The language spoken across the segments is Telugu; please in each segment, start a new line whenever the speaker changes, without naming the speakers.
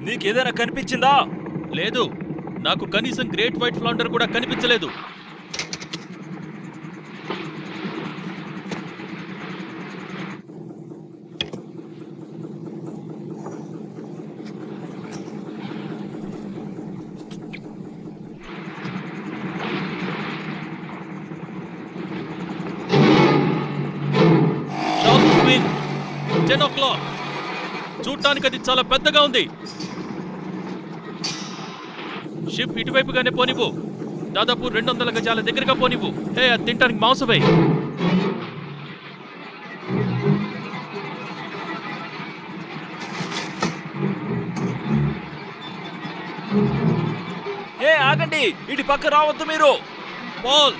నీకేదైనా కనిపించిందా?
లేదు, నాకు కనీసం గ్రేట్ వైట్ ఫ్లౌండర్ కూడా కనిపించలేదు. Shark queen 10 o'clock. చూడటానికి అది చాలా పెద్దగా ఉంది. షిప్ ఇటువైపుగానే పోనివ్వు. దాదాపు 200 గజాల దగ్గరగా పోనివ్వు. హే, అది తింటానికి మాంసమే.
ఏ ఆగండి, ఇటు పక్క రావద్దు మీరు.
పాల్,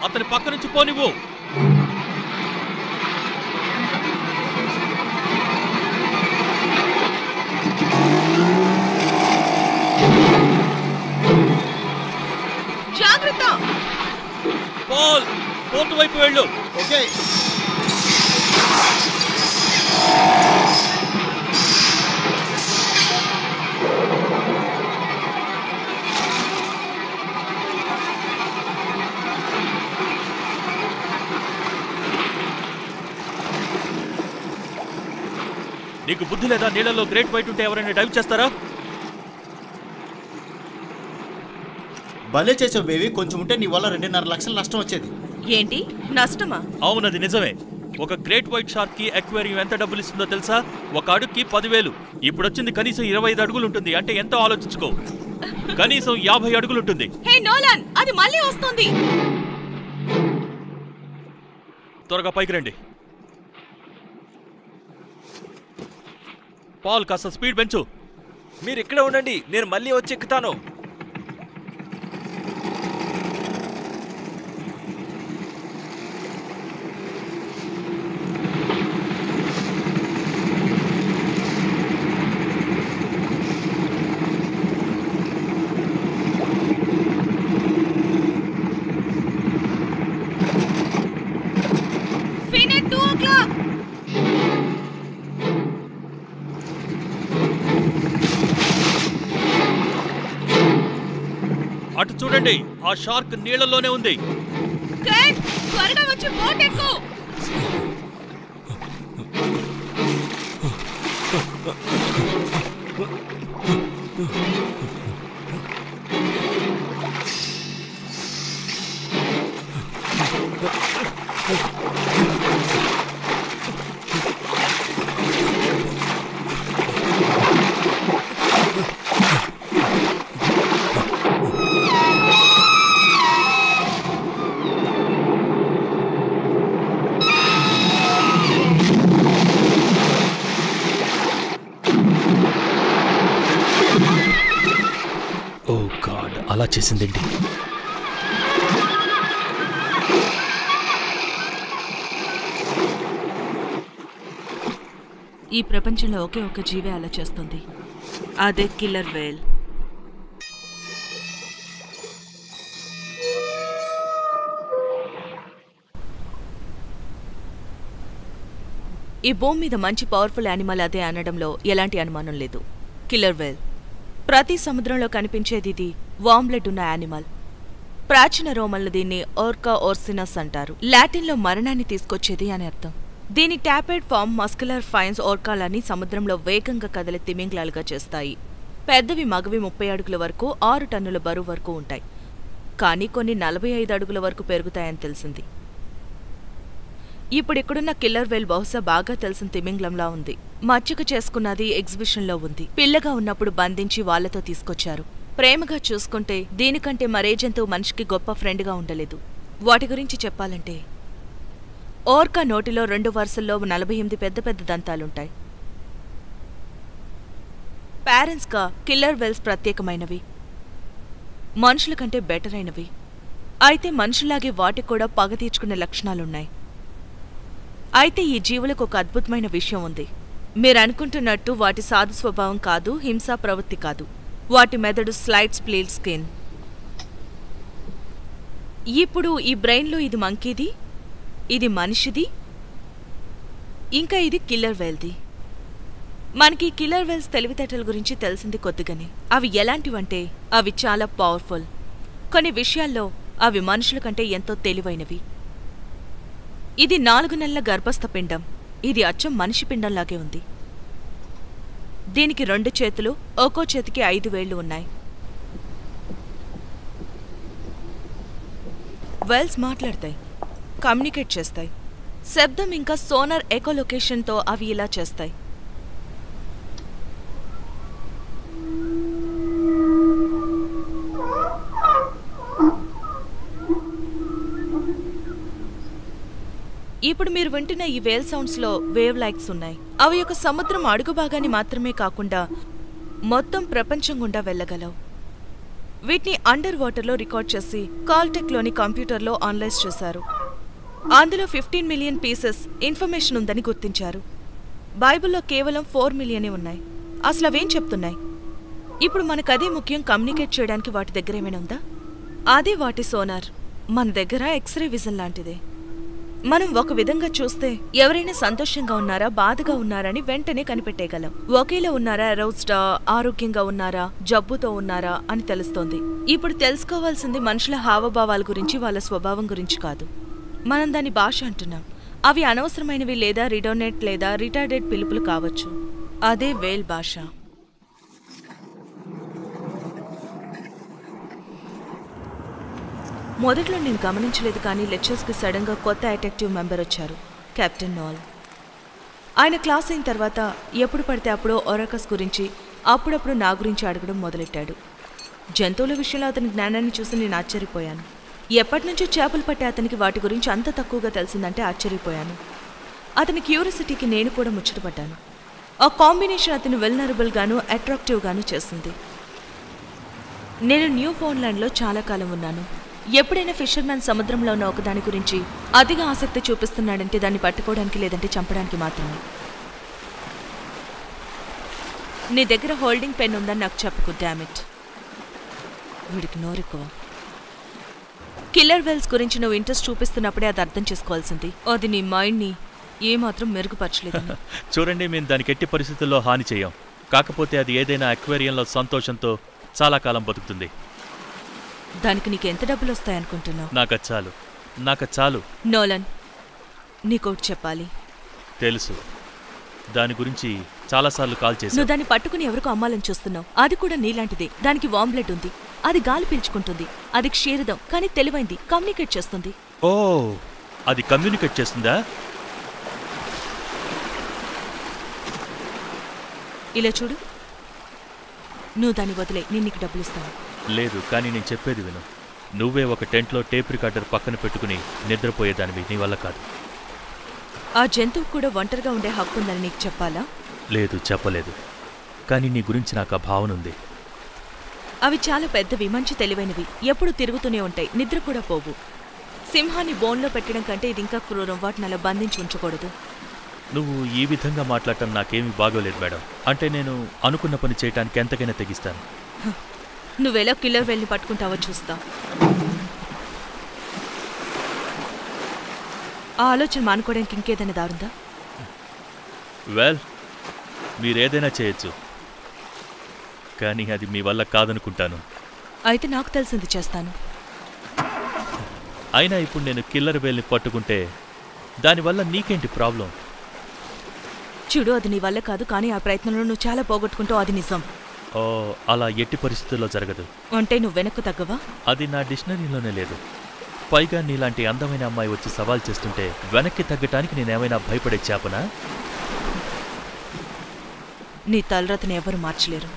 అతని పక్క నుంచి పోనివ్వు.
జాగ్రత్త.
పాల్, పోర్టు వైపు వెళ్ళు.
ఓకే.
నీకు బుద్ధి లేదా? నీళ్ళలో గ్రేట్ వైట్ ఉంటే ఎవరైనా డైవ్ చేస్తారా?
భలే చేసావు బేబీ. కొంచెం ఉంటే నీ వల్ల 2.5 లక్షల నష్టం వచ్చేది.
ఏంటి నష్టమా?
అవునది నిజమే. ఒక గ్రేట్ వైట్ షార్క్ కి అక్వేరియం ఎంత డబ్బులు ఇస్తుందో తెలుసా? ఒక అడుగుకి 10,000. ఇప్పుడు వచ్చింది కనీసం 25 అడుగులు ఉంటుంది. అంటే ఎంతో ఆలోచించుకో. కనీసం 50 అడుగులు ఉంటుంది.
హే నోలాన్, అది మళ్ళీ వస్తుంది.
త్వరగా పైకి రండి. పాల్, కాస్త స్పీడ్ పెంచు.
మీరు ఇక్కడే ఉండండి, నేను మళ్ళీ వచ్చి ఎక్కుతాను.
Finite 2 o'clock.
అటు చూడండి, ఆ షార్క్ నీళ్లలోనే ఉంది.
కేన్, త్వరగా వచ్చి బోట్ ఎక్కు.
ఓ గాడ్, అలా చేసిందేంటి?
ఈ ప్రపంచంలో ఒకే ఒక జీవే అలా చేస్తుంది. అదే కిల్లర్ వేల్. ఈ భూమి మీద మంచి పవర్ఫుల్ యానిమల్ అదే అనడంలో ఎలాంటి అనుమానం లేదు. కిల్లర్ వేల్. ప్రతి సముద్రంలో కనిపించేది ఇది వార్మ్ బ్లడ్ ఉన్న యానిమల్. ప్రాచీన రోమన్లు దీన్ని ఓర్కా ఓర్సినస్ అంటారు. లాటిన్లో మరణాన్ని తీసుకొచ్చేది అని అర్థం. దీని టాపెడ్ ఫామ్ మస్కులర్ ఫైన్స్ ఓర్కాలని సముద్రంలో వేగంగా కదిలే తిమింగ్లాలుగా చేస్తాయి. పెద్దవి మగవి 30 అడుగుల వరకు 6 టన్నుల బరువు వరకు ఉంటాయి. కానీ కొన్ని 45 అడుగుల వరకు పెరుగుతాయని తెలిసింది. ఇప్పుడిక్కడున్న కిల్లర్ వేల్ బహుశా బాగా తెలిసిన తిమింగ్లంలా ఉంది. మచ్చిక చేసుకున్నది ఎగ్జిబిషన్లో ఉంది. పిల్లగా ఉన్నప్పుడు బంధించి వాళ్లతో తీసుకొచ్చారు. ప్రేమగా చూసుకుంటే దీనికంటే మరే జంతువు మనిషికి గొప్ప ఫ్రెండ్గా ఉండలేదు. వాటి గురించి చెప్పాలంటే ఓర్కా నోటిలో 2 వరుసల్లో 48 పెద్ద పెద్ద దంతాలుంటాయి. పేరెంట్స్గా కిల్లర్ వేల్స్ ప్రత్యేకమైనవి, మనుషుల కంటే బెటర్ అయినవి. అయితే మనుషులాగే వాటికి కూడా పగ తీర్చుకునే లక్షణాలున్నాయి. అయితే ఈ జీవులకు ఒక అద్భుతమైన విషయం ఉంది. మీరనుకుంటున్నట్టు వాటి సాధు స్వభావం కాదు, హింసా ప్రవృత్తి కాదు. వాటి మెదడు స్లైడ్ స్ప్లిట్ స్కిన్. ఇప్పుడు ఈ బ్రెయిన్లో ఇది మంకీది, ఇది మనిషిది, ఇంకా ఇది కిల్లర్ వేల్ది. మనకి కిల్లర్ వెల్స్ తెలివితేటల గురించి తెలిసింది కొద్దిగానే. అవి ఎలాంటివంటే అవి చాలా పవర్ఫుల్. కొన్ని విషయాల్లో అవి మనుషుల కంటే ఎంతో తెలివైనవి. ఇది 4 నెలల గర్భస్థ పిండం. ఇది అచ్చం మనిషి పిండంలాగే ఉంది. దీనికి 2 చేతులు, ఒక్కో చేతికి 5 వేళ్లు ఉన్నాయి. వెల్స్ మాట్లాడతాయి, కమ్యూనికేట్ చేస్తాయి. శబ్దం ఇంకా సోనార్ ఎకోలొకేషన్తో అవి ఇలా చేస్తాయి. ఇప్పుడు మీరు వింటున్న ఈ వేల్ సౌండ్స్లో వేవ్ లైక్స్ ఉన్నాయి. అవి ఒక సముద్రం అడుగు భాగాన్ని మాత్రమే కాకుండా మొత్తం ప్రపంచం గుండా వెళ్ళగలవు. వీటిని అండర్ వాటర్లో రికార్డ్ చేసి కాల్టెక్లోని కంప్యూటర్లో అనలైజ్ చేశారు. అందులో 15 మిలియన్ పీసెస్ ఇన్ఫర్మేషన్ ఉందని గుర్తించారు. బైబిల్లో కేవలం 4 మిలియనే ఉన్నాయి. అసలు అవేం చెప్తున్నాయి? ఇప్పుడు మనకదే ముఖ్యం. కమ్యూనికేట్ చేయడానికి వాటి దగ్గర ఏమైనా ఉందా? అదే వాటి సోనార్. మన దగ్గర ఎక్స్రే విజన్ లాంటిదే. మనం ఒక విధంగా చూస్తే ఎవరైనా సంతోషంగా ఉన్నారా, బాధగా ఉన్నారని వెంటనే కనిపెట్టేయగలం. ఒకేలా ఉన్నారా, అరౌస్డా, ఆరోగ్యంగా ఉన్నారా, జబ్బుతో ఉన్నారా అని తెలుస్తోంది. ఇప్పుడు తెలుసుకోవాల్సింది మనుషుల హావభావాల గురించి, వాళ్ళ స్వభావం గురించి కాదు. మనం దాని భాష అంటున్నాం. అవి అనవసరమైనవి లేదా రిడోనేట్ లేదా రిటార్డెడ్ పిలుపులు కావచ్చు. అదే వేల్ భాష. మొదట్లో నేను గమనించలేదు, కానీ లెక్చర్స్కి సడన్గా కొత్త అటెక్టివ్ మెంబర్ వచ్చారు, కెప్టెన్ నాల్. ఆయన క్లాస్ అయిన తర్వాత ఎప్పుడు పడితే అప్పుడు ఒరకస్ గురించి, అప్పుడప్పుడు నా గురించి అడగడం మొదలెట్టాడు. జంతువుల విషయంలో అతని జ్ఞానాన్ని చూసి నేను ఆశ్చర్యపోయాను. ఎప్పటినుంచో చేపలు పట్టే అతనికి వాటి గురించి అంత తక్కువగా తెలిసిందంటే ఆశ్చర్యపోయాను. అతని క్యూరియాసిటీకి నేను కూడా ముచ్చటపడ్డాను. ఆ కాంబినేషన్ అతను వెల్నరబుల్గాను అట్రాక్టివ్గాను చేసింది. నేను న్యూ ఫౌండ్లాండ్లో చాలా కాలం ఉన్నాను. ఎప్పుడైనా ఫిషర్మ్యాన్ సముద్రంలో ఉన్న ఒకదాని గురించి అతిగా ఆసక్తి చూపిస్తున్నాడంటే దాన్ని పట్టుకోవడానికి లేదంటే చంపడానికి మాత్రమే. నీ దగ్గర హోల్డింగ్ పెన్ ఉందని నాకు చెప్పకు, డామిట్. వీడికి నోరెక్కువ. కిల్లర్ వెల్స్ గురించి నువ్వు ఇంట్రెస్ట్ చూపిస్తున్నప్పుడే అది అర్థం చేసుకోవాల్సింది. అది నీ మైండ్ని ఏమాత్రం మెరుగుపరచలేదు.
చూడండి, మేము దానికి ఎట్టి పరిస్థితుల్లో హాని చేయం. కాకపోతే అది ఏదైనా అక్వేరియంలో సంతోషంతో చాలా కాలం బతుకుతుంది.
దానికి నీకెంత డబ్బులు వస్తాయనుకుంటున్నావు?
నాకు చాలు.
నోలన్, నీకోటి చెప్పాలి.
తెలుసు, దాని గురించి చాలాసార్లు కాల్ చేసి.
నువ్వు దాన్ని పట్టుకుని ఎవరికో అమ్మాలని చూస్తున్నావు. అది కూడా నీలాంటిదే. దానికి వామ్ బ్లడ్ ఉంది. అది గాలి పీల్చుకుంటుంది. అది క్షీరదం, కానీ తెలివైంది. కమ్యూనికేట్ చేస్తుంది.
ఓ, అది కమ్యూనికేట్ చేస్తుందా?
ఇలా చూడు, నువ్వు దాన్ని వదిలే, నేను నీకు డబ్బులు ఇస్తాను.
లేదు, కానీ నేను చెప్పేది విను. నువ్వే ఒక టెంట్లో టేప్ రికార్డర్ పక్కన పెట్టుకుని నిద్రపోయేదానివి. నీ వల్ల కాదు.
ఆ జంతువు కూడా ఒంటరిగా ఉండే హక్కు ఉందని నీకు చెప్పాలా?
లేదు, చెప్పలేదు. కానీ నీ గురించి నాకు ఆ భావన ఉంది.
అవి చాలా పెద్దవి, మంచి తెలివైనవి. ఎప్పుడు తిరుగుతూనే ఉంటాయి, నిద్ర కూడా పోవు. సింహాన్ని బోన్లో పెట్టడం కంటే ఇది ఇంకా క్రూరం. వాటిని అలా బంధించి ఉంచకూడదు.
నువ్వు ఈ విధంగా మాట్లాడటం నాకేమీ బాగోలేదు మేడం. అంటే నేను అనుకున్న పని చేయటానికి ఎంతకైనా తెగిస్తాను.
నువ్వెలా కిల్లర్ వెల్ని పట్టుకుంటావో చూస్తా. ఆ ఆలోచన మానుకోవడానికి ఇంకేదైనా దారుందా?
వెల్, మీరేదైనా చేయొచ్చు, కానీ అది మీ వల్ల కాదనుకుంటాను.
అయితే నాకు తెలిసింది చేస్తాను.
అయినా ఇప్పుడు నేను కిల్లర్ వేల్ని పట్టుకుంటే దానివల్ల నీకేంటి ప్రాబ్లం?
చూడు, అది నీ వల్ల కాదు, కానీ ఆ ప్రయత్నంలో నువ్వు చాలా పోగొట్టుకుంటావు. అది నిజం.
ఓ, అలా ఎట్టి పరిస్థితుల్లో జరగదు.
అంటే నువ్వు వెనక్కు తగ్గవా?
అది నా డిక్షనరీలోనే లేదు. పైగా నీలాంటి అందమైన అమ్మాయి వచ్చి సవాల్ చేస్తుంటే వెనక్కి తగ్గటానికి నేనేమైనా భయపడే చేపనా?
నీ తలరాతని ఎవరు మార్చలేరు.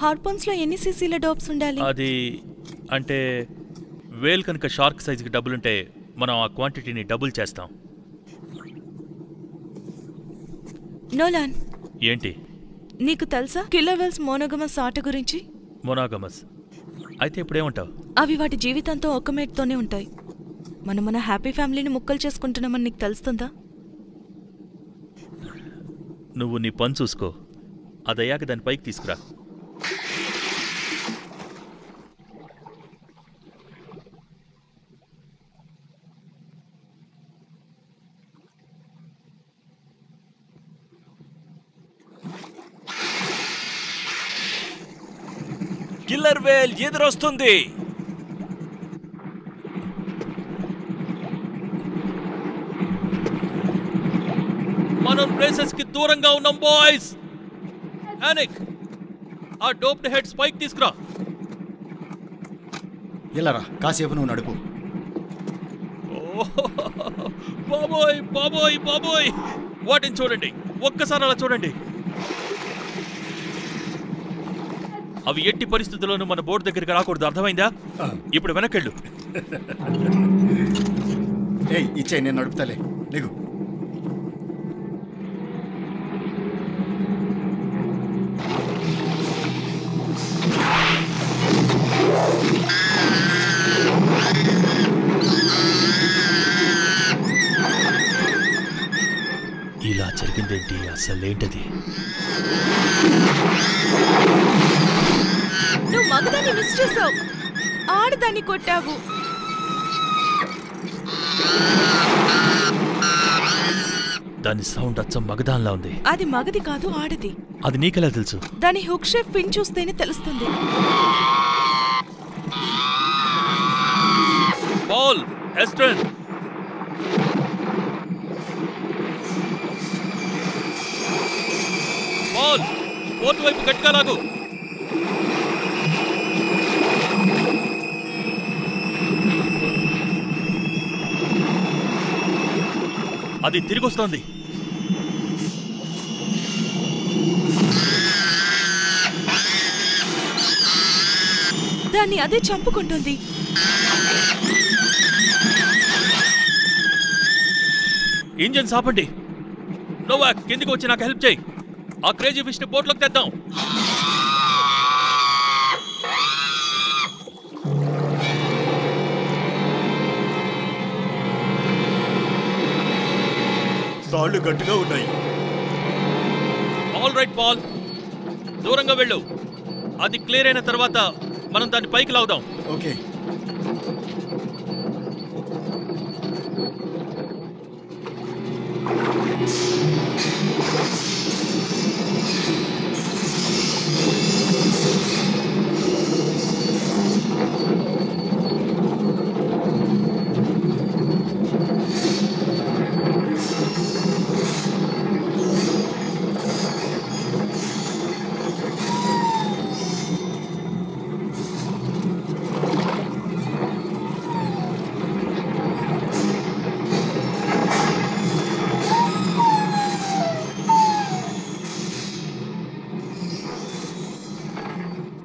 హార్పోన్స్లో ఎన్ని సీసీల డోప్స్ ఉండాలి?
అది అంటే వేల్ కనుక షార్క్ సైజుకి డబ్బులుంటే మనం ఆ క్వాంటిటీని డబుల్ చేస్తాం.
నోలాన్,
ఏంటి?
నీకు తెలుసా కిల్లర్ వేల్స్ మోనోగమస్ ఆట గురించి?
మొనాగమస్ అయితే ఇప్పుడేమంటావు?
అవి వాటి జీవితంతో ఒక్క మేట్తోనే ఉంటాయి. మనం మన హ్యాపీ ఫ్యామిలీని ముక్కలు చేసుకుంటున్నామని నీకు తెలుస్తుందా?
నువ్వు నీ పని చూసుకో, అదయ్యాక దాని పైకి తీసుకురా.
కిల్లర్ వేల్ ఎదురొస్తుంది.
మనం ప్లేసెస్ కి దూరంగా ఉన్నాం బాయ్స్. యానిక్, ఆ డోప్డ్ హెడ్ పైకి తీసుకురా.
ఇలారా, కాసేపు నువ్వు నడుపు.
బాబోయ్ బాబోయ్ బాబోయ్, వాటిని చూడండి, ఒక్కసారి అలా చూడండి. అవి ఎట్టి పరిస్థితుల్లోనూ మన బోర్డు దగ్గరికి రాకూడదు, అర్థమైందా? ఇప్పుడు వెనకెళ్ళు.
ఏయ్, ఇచ్చే, నేను నడుపుతాలే, నీకు.
ఇలా జరిగిందేంటి? అసలేంటది?
నువ్వు మగదాన్ని మిస్ చేసావు, ఆడదాన్ని కొట్టావు.
దాని సౌండ్ అచ్చం మగదాన్లా ఉంది.
అది మగది కాదు, ఆడది.
అది నీకెలా తెలుసు?
దాని హుక్ షేప్ పిన్ చూస్తేనే తెలుస్తుంది.
పాల్, ఎస్ట్రన్, పాల్, పోర్టు వైపు గట్టిగా లాగు. అది తిరిగొస్తోంది.
దాన్ని అదే చంపుకుంటుంది.
ఇంజన్స్ ఆపండి. నోవా, కిందికి వచ్చి నాకు హెల్ప్ చేయి. ఆ క్రేజీ ఫిష్ ని బోట్లోకి తెద్దాం.
తాళ్ళు గట్టిగా ఉన్నాయి.
ఆల్ రైట్ పాల్, దూరంగా వెళ్ళు. అది క్లియర్ అయిన తర్వాత మనం దాన్ని పైకి లాగుదాం.
ఓకే.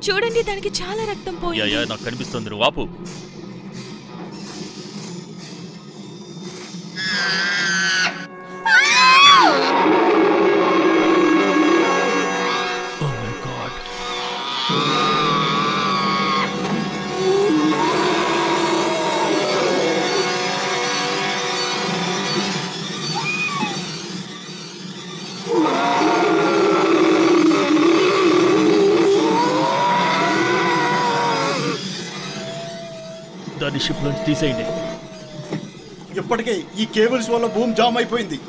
చూడండి, దానికి చాలా రక్తం పోయింది.
నాకు కనిపిస్తుంది, నువ్వు ఆపు. Oh my God. దాన్ని షిప్ నుంచి తీసేయండి.
ఇప్పటికే ఈ కేబుల్స్ వల్ల భూమి జామ్ అయిపోయింది.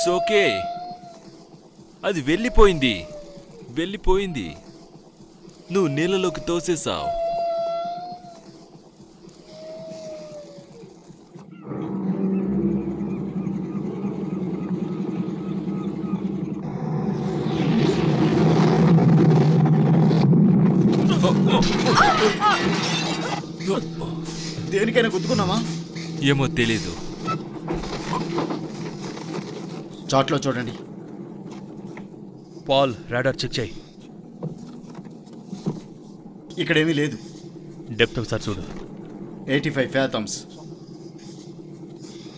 It's okay. అది వెళ్ళిపోయింది. వెళ్ళిపోయింది. నువ్వు నీళ్ళలోకి తోసేసావు.
దేనికైనా గుద్దుకున్నామా?
ఏమో తెలీదు.
చాట్లో చూడండి.
పాల్, రాడార్ చెక్ చేయి.
ఇక్కడేమీ లేదు.
డెప్త్ ఒకసారి చూడు.
85 fathoms.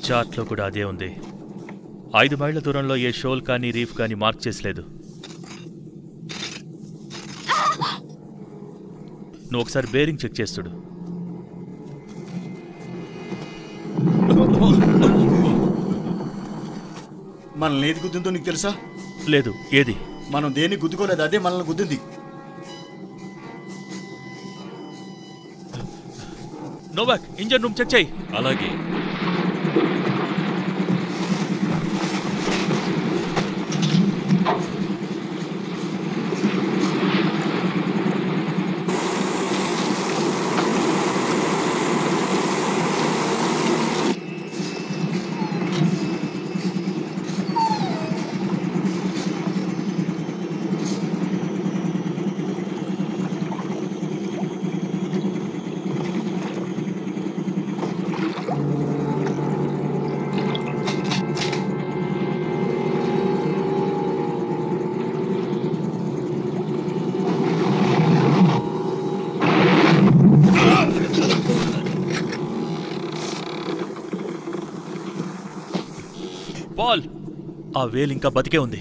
చార్ట్లో కూడా అదే ఉంది. 5 మైళ్ళ దూరంలో ఏ షోల్ కానీ రీఫ్ కానీ మార్క్ చేసలేదు. నువ్వు ఒకసారి బేరింగ్ చెక్ చేస్తుడు.
మనల్ని ఏది గుద్దిందో నీకు తెలుసా?
లేదు. ఏది?
మనం దేన్ని గుద్దుకోలేదు, అదే మనల్ని గుద్దింది.
నోవాక్, ఇంజన్ రూమ్ చెక్ చేయి.
అలాగే.
పాల్, ఆ వేల్ ఇంకా బతికే ఉంది.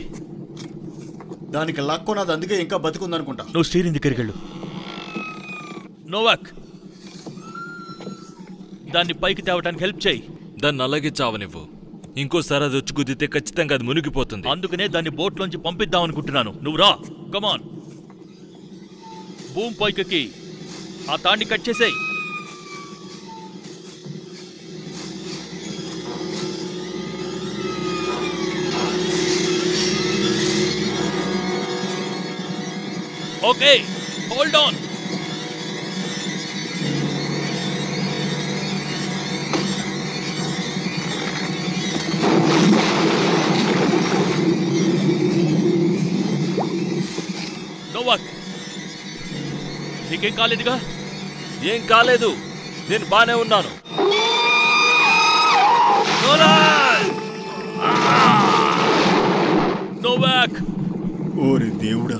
దానికి లాక్కున్నది, అందుకే ఇంకా బతికుందనుకుంటా.
నువ్వు స్టీరింగ్ దగ్గరికి వెళ్ళు. నోవాక్, దాన్ని పైకి తేవటానికి హెల్ప్ చేయి.
దాన్ని అలాగే చావనివ్వు. ఇంకోసారి అది వచ్చి కుదితే ఖచ్చితంగా అది మునిగిపోతుంది.
అందుకనే దాన్ని బోట్లోంచి పంపిద్దాం అనుకుంటున్నాను. నువ్వు రా, కమాన్. భూమి పైకి ఆ తాండి కట్ చేసేయి. Okay, hold on. నోవాక్, నీకేం కాలేదుగా?
ఏం కాలేదు, నేను బానే ఉన్నాను.
నోవాక్!
ఓరి దేవుడా!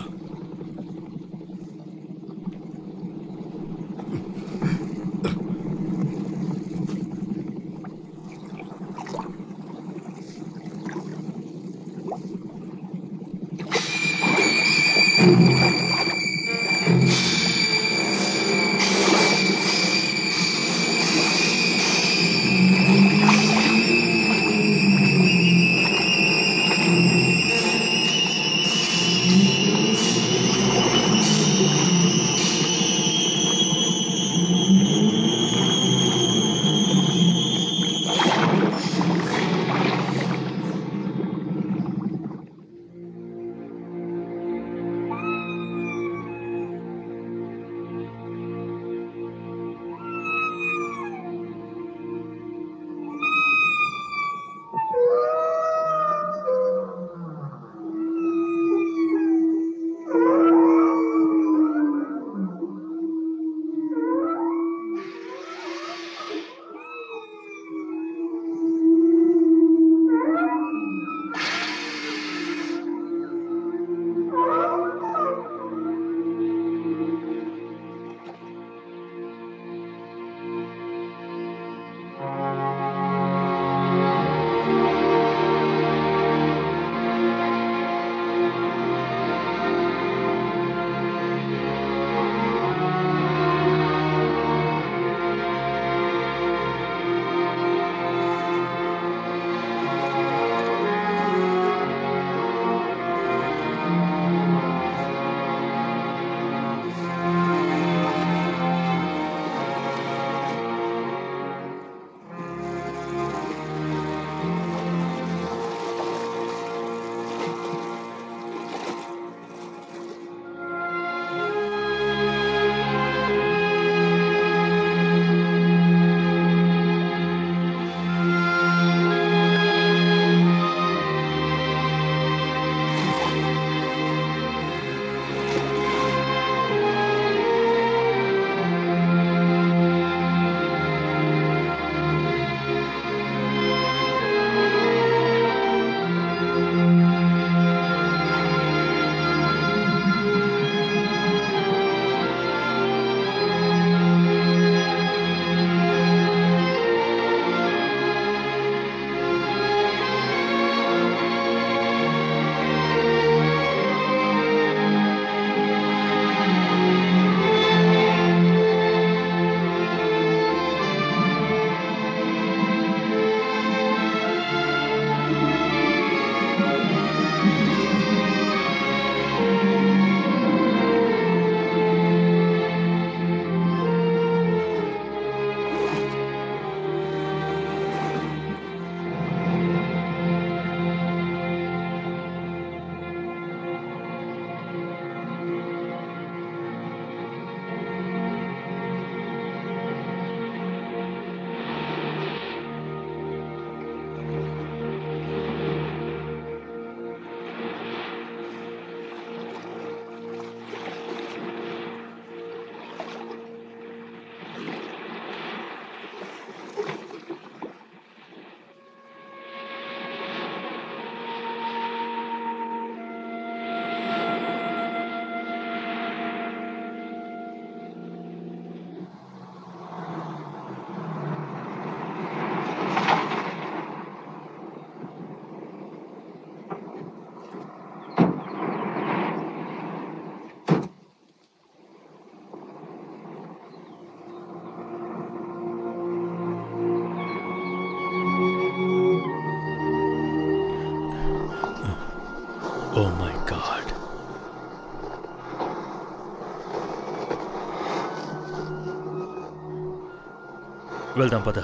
వెళ్దాం పద.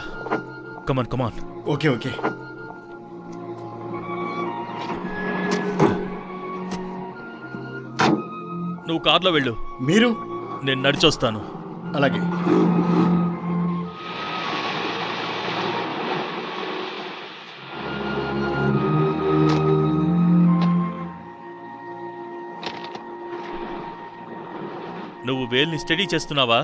Come on come on.
Okay okay.
నువ్వు కార్లో వెళ్ళు,
మీరు?
నేను నడిచొస్తాను.
అలాగే.
నువ్వు వేల్ని స్టడీ చేస్తున్నావా?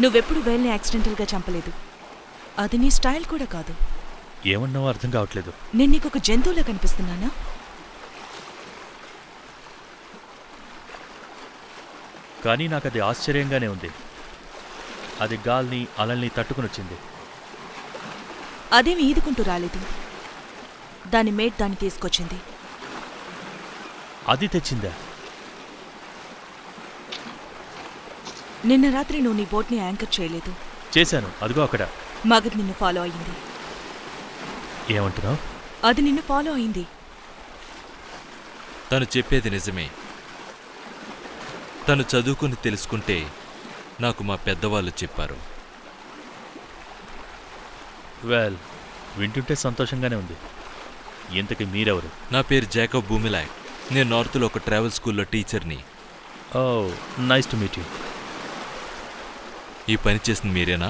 నువ్వెప్పుడు వేల్ని యాక్సిడెంటల్గా చంపలేదు. అది నీ స్టైల్ కూడా కాదు.
ఏమన్నావో అర్థం కావట్లేదు.
నేను నీకు ఒక జంతువులా కనిపిస్తున్నానా?
కానీ నాకు అది ఆశ్చర్యంగానే ఉంది. అది గాల్ని అలల్ని తట్టుకుని వచ్చింది.
అదేమి ఈదుకుంటూ రాలేదు. దాని మేట్ దాన్ని తీసుకొచ్చింది.
అది తెచ్చిందా?
నిన్న రాత్రి నువ్వు నీ బోట్ని యాంకర్ చేయలేదు.
చేశాను, అదిగో అక్కడ.
మగధ్ నిన్ను ఫాలో అయింది.
ఏమంటున్నావు?
అది నిన్ను ఫాలో అయింది.
తను చెప్పేది నిజమే. తను చదువుకుని తెలుసుకుంటే నాకు మా పెద్దవాళ్ళు చెప్పారు.
వెల్, వింటుంటే సంతోషంగానే ఉంది. ఇంతకీ మీరెవరు?
నా పేరు జాకబ్ బూమిలాక్. నేను నార్త్లో ఒక ట్రావెల్ స్కూల్లో టీచర్ని.
ఓ, నైస్ టు మీట్ యూ.
ఈ పని చేసింది మీరేనా?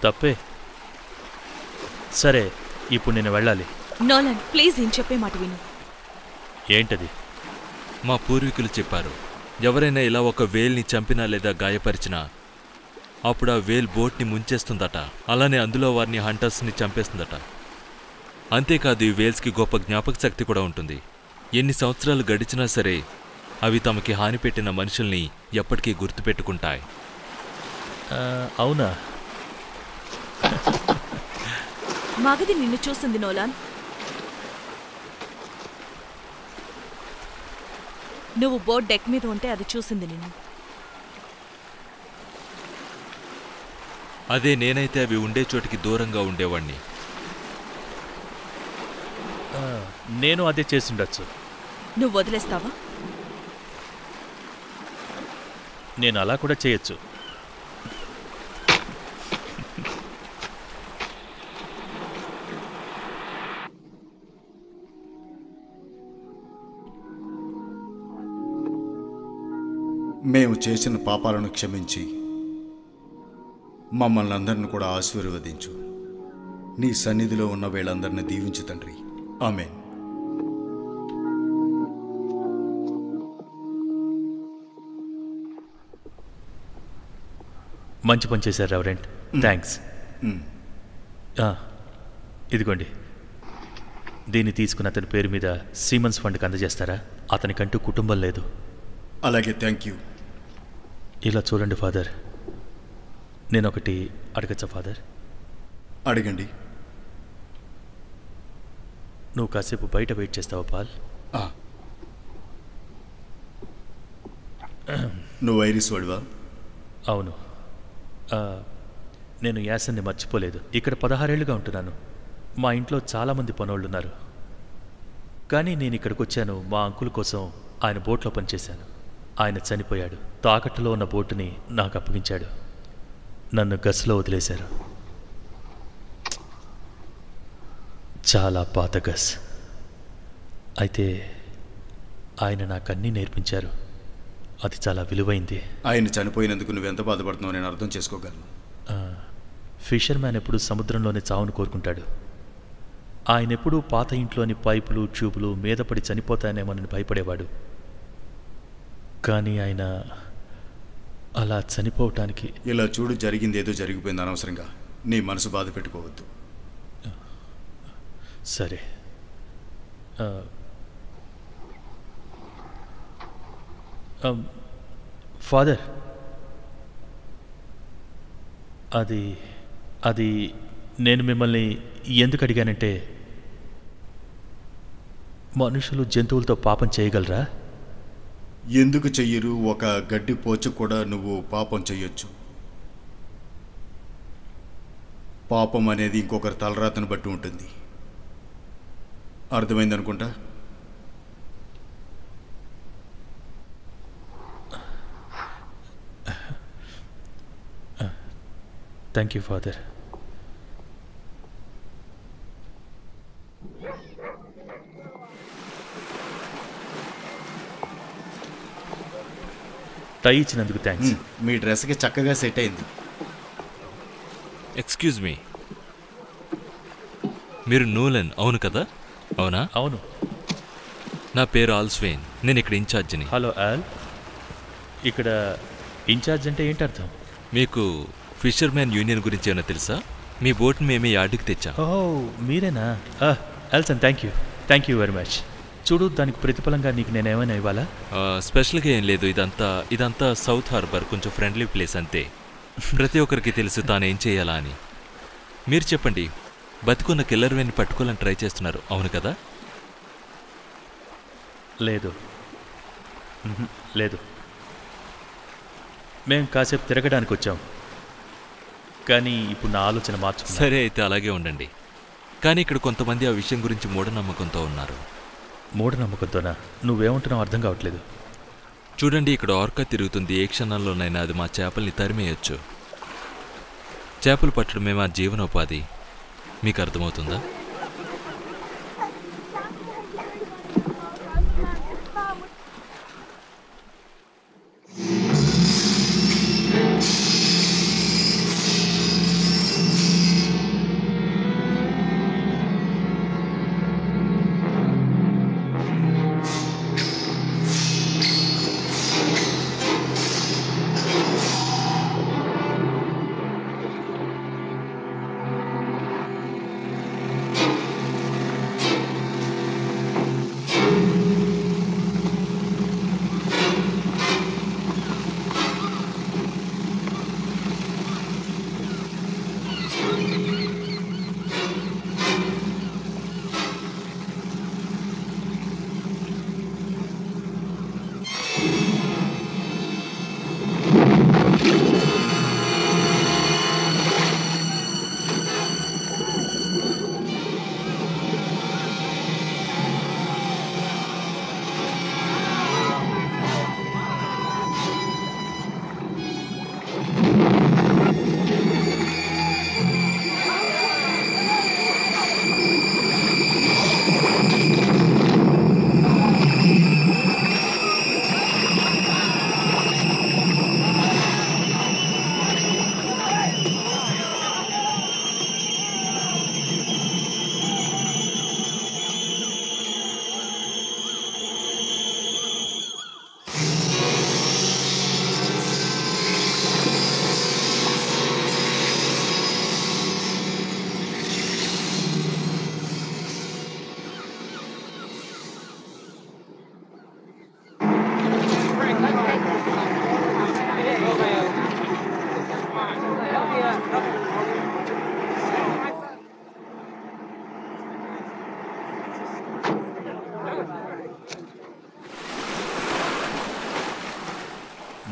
తప్పే. సరే, ఇప్పుడు నేను వెళ్ళాలి.
నోలన్, ప్లీజ్ ఏం చెప్పే మాట విను.
ఏంటది?
మా పూర్వీకులు చెప్పారు, ఎవరైనా ఇలా ఒక వేల్ని చంపినా లేదా గాయపరిచినా అప్పుడు ఆ వేల్ బోట్ని ముంచేస్తుందట. అలానే అందులో వారిని హంటర్స్ని చంపేస్తుందట. అంతేకాదు, ఈ వేల్స్కి గొప్ప జ్ఞాపక శక్తి కూడా ఉంటుంది. ఎన్ని సంవత్సరాలు గడిచినా సరే అవి తమకి హాని పెట్టిన మనుషుల్ని ఎప్పటికీ గుర్తుపెట్టుకుంటాయి.
అవునా?
మగధి నిన్ను చూసింది నోలాన్. నువ్వు బోట్ డెక్ మీద ఉంటే అది చూసింది నిన్ను.
అదే నేనైతే అవి ఉండే చోటికి దూరంగా ఉండేవాణ్ణి.
నేను అదే చేసిండొచ్చు.
నువ్వు వదిలేస్తావా?
నేను అలా కూడా చేయొచ్చు.
మేము చేసిన పాపాలను క్షమించి మమ్మల్ని అందరిని కూడా ఆశీర్వదించు. నీ సన్నిధిలో ఉన్న వీళ్ళందరినీ దీవించు తండ్రి. ఆమేన్.
మంచి పని చేశారు రెవరెంట్. థ్యాంక్స్. ఇదిగోండి, దీన్ని తీసుకుని అతని పేరు మీద సీమన్స్ ఫండ్కి అందజేస్తారా? అతనికంటూ కుటుంబం లేదు.
అలాగే, థ్యాంక్ యూ.
ఇలా చూడండి ఫాదర్, నేనొకటి అడగచ్చా ఫాదర్?
అడగండి.
నువ్వు కాసేపు బయట వెయిట్ చేస్తావా పాల్?
నువ్వు ఐరిస్ వాడివా?
అవును. నేను యాసన్ని మర్చిపోలేదు. ఇక్కడ 16 ఏళ్లుగా ఉంటున్నాను. మా ఇంట్లో చాలామంది పనోళ్ళున్నారు. కానీ నేను ఇక్కడికి వచ్చాను మా అంకుల్ కోసం. ఆయన బోట్లో పనిచేశాను. ఆయన చనిపోయాడు. తాకట్టులో ఉన్న బోటుని నాకు అప్పగించాడు. నన్ను గస్లో వదిలేశారు. చాలా పాత గస్. అయితే ఆయన నాకన్నీ నేర్పించారు. అది చాలా విలువైంది.
ఆయన చనిపోయినందుకు నువ్వెంత బాధపడుతున్నావు నేను అర్థం చేసుకోగలను.
ఫిషర్ మ్యాన్ ఎప్పుడు సముద్రంలోనే చావును కోరుకుంటాడు. ఆయన ఎప్పుడూ పాత ఇంట్లోని పైపులు ట్యూబులు మీద పడి చనిపోతాయనేమోనని భయపడేవాడు. కానీ ఆయన అలా చనిపోవటానికి...
ఇలా చూడు, జరిగింది ఏదో జరిగిపోయింది. అనవసరంగా నీ మనసు బాధ పెట్టుకోవద్దు.
సరే. ఫాదర్, అది నేను మిమ్మల్ని ఎందుకు అడిగానంటే, మనుషులు జంతువులతో పాపం చేయగలరా?
ఎందుకు చెయ్యరు? ఒక గడ్డి పోచు కూడా నువ్వు పాపం చెయ్యొచ్చు. పాపం అనేది ఇంకొకరి తలరాతను బట్టి ఉంటుంది. అర్థమైందనుకుంటా.
Thank you father. టై ఇచ్చినందుకు థ్యాంక్స్.
మీ డ్రెస్కి చక్కగా సెట్ అయింది.
ఎక్స్క్యూజ్ మీ, మీరు నూలెన్ అవును కదా? అవునా?
అవును.
నా పేరు ఆల్స్వేన్, నేను ఇక్కడ ఇన్ఛార్జిని.
Hello all. ఇక్కడ ఇన్ఛార్జ్ అంటే ఏంటి అర్థం?
మీకు ఫిషర్మ్యాన్ యూనియన్ గురించి ఏమైనా తెలుసా? మీ బోట్ని మేమే యార్డుకి తెచ్చాం.
ఓహో, మీరేనా? ఎల్సన్, థ్యాంక్ యూ వెరీ మచ్. చూడు, దానికి ప్రతిఫలంగా నీకు నేనేమైనా ఇవ్వాలా?
స్పెషల్గా ఏం లేదు. ఇదంతా సౌత్ హార్బర్, కొంచెం ఫ్రెండ్లీ ప్లేస్ అంతే. ప్రతి ఒక్కరికి తెలుసు తానేం చేయాలా అని. మీరు చెప్పండి, బతుకున్న కిల్లర్ వేని పట్టుకోవాలని ట్రై చేస్తున్నారు అవును కదా?
లేదు, లేదు. మేం కాసేపు తిరగడానికి వచ్చాం, కానీ ఇప్పుడు నా ఆలోచన మార్చుకున్నా.
సరే అయితే అలాగే ఉండండి. కానీ ఇక్కడ కొంతమంది ఆ విషయం గురించి మూఢనమ్మకంతో ఉన్నారు.
మూఢనమ్మకంతోనా? నువ్వేమంటున్నావు అర్థం కావట్లేదు.
చూడండి, ఇక్కడ ఆర్కా తిరుగుతుంది. ఏ క్షణంలోనైనా అది మా చేపల్ని తరిమేయచ్చు. చేపలు పట్టడమే మా జీవనోపాధి. మీకు అర్థమవుతుందా?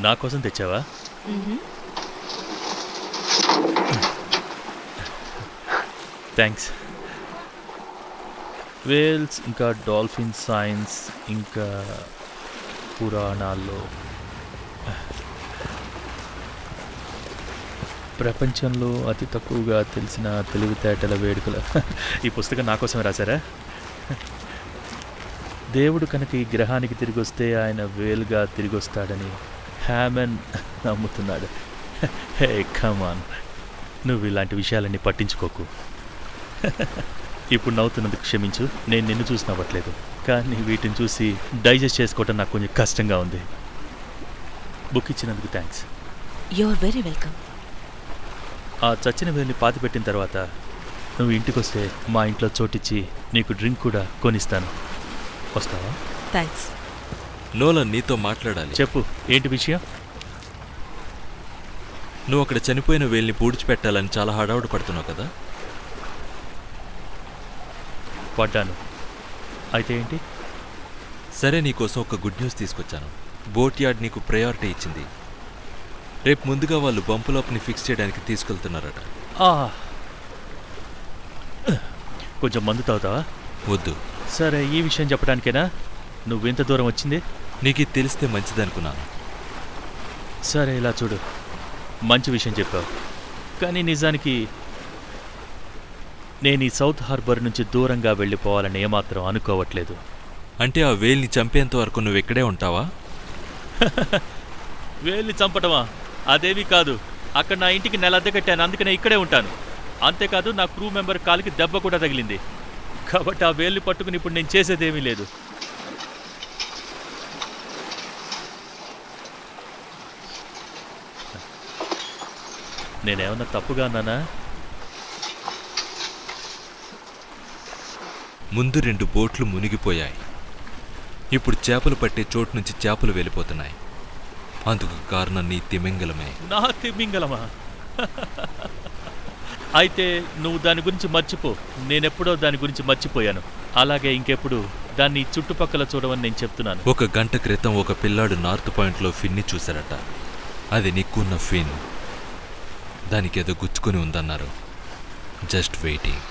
నా కోసం తెచ్చావా? థ్యాంక్స్. వేల్స్, ఇంకా డాల్ఫిన్ సైన్స్, ఇంకా పురాణాల్లో ప్రపంచంలో అతి తక్కువగా తెలిసిన తెలివితేటల వేడుకలు. ఈ పుస్తకం నా కోసమే రాశారా? దేవుడు కనుక ఈ గ్రహానికి తిరిగి వస్తే ఆయన వేలుగా తిరిగి వస్తాడని హ్యామెన్ నమ్ముతున్నాడు. హే కమాన్, నువ్వు ఇలాంటి విషయాలన్నీ పట్టించుకోకు. ఇప్పుడు నవ్వుతున్నందుకు క్షమించు, నేను నిన్ను చూసి నవ్వట్లేదు, కానీ వీటిని చూసి డైజెస్ట్ చేసుకోవటం నాకు కొంచెం కష్టంగా ఉంది. బుక్ ఇచ్చినందుకు thanks.
You are very welcome.
ఆ చచ్చిన వేలుని పాతిపెట్టిన తర్వాత నువ్వు ఇంటికి వస్తే మా ఇంట్లో చోటిచ్చి నీకు డ్రింక్ కూడా కొనిస్తాను. వస్తావా?
థ్యాంక్స్.
నోలన్ నీతో మాట్లాడాలి.
చెప్పు, ఏంటి విషయం?
నువ్వు అక్కడ చనిపోయిన వేల్ని పూడ్చిపెట్టాలని చాలా హడావుడి పడుతున్నావు కదా?
పడ్డాను. అయితే ఏంటి?
సరే, నీకోసం ఒక గుడ్ న్యూస్ తీసుకొచ్చాను. బోట్ యార్డ్ నీకు ప్రయారిటీ ఇచ్చింది. రేపు ముందుగా వాళ్ళు బంపులాప్ని ఫిక్స్ చేయడానికి తీసుకెళ్తున్నారట.
కొంచెం మందు తాగుతావా?
వద్దు.
సరే, ఈ విషయం చెప్పడానికేనా నువ్వెంత దూరం వచ్చింది?
నీకు ఇది తెలిస్తే మంచిదనుకున్నాను.
సరే, ఇలా చూడు, మంచి విషయం చెప్పావు, కానీ నిజానికి నేను ఈ సౌత్ హార్బర్ నుంచి దూరంగా వెళ్ళిపోవాలని ఏమాత్రం అనుకోవట్లేదు.
అంటే ఆ వేల్ని చంపేంత వరకు నువ్వు ఇక్కడే ఉంటావా?
వేల్ని చంపటమా? అదేమీ కాదు. అక్కడ నా ఇంటికి నెల అద్దె కట్టాను, అందుకనే ఇక్కడే ఉంటాను. అంతేకాదు, నా క్రూ మెంబర్ కాలికి దెబ్బ కూడా తగిలింది. కాబట్టి ఆ వేల్ని పట్టుకుని ఇప్పుడు నేను చేసేదేమీ లేదు. నేనేమన్నా తప్పుగా అన్నానా?
ముందు 2 బోట్లు మునిగిపోయాయి. ఇప్పుడు చేపలు పట్టే చోటు నుంచి చేపలు వెళ్ళిపోతున్నాయి. అందుకు కారణం నీ తిమింగలమే.
నా తిమింగలమా? అయితే నువ్వు దాని గురించి మర్చిపో. నేనెప్పుడో దాని గురించి మర్చిపోయాను. అలాగే ఇంకెప్పుడు దాన్ని చుట్టుపక్కల చూడమని నేను చెప్తున్నాను.
1 గంట క్రితం ఒక పిల్లాడు నార్త్ పాయింట్లో ఫిన్ని చూశారట. అది నీకున్న ఫిన్. దానికేదో గుచ్చుకొని ఉందన్నారు. Just waiting.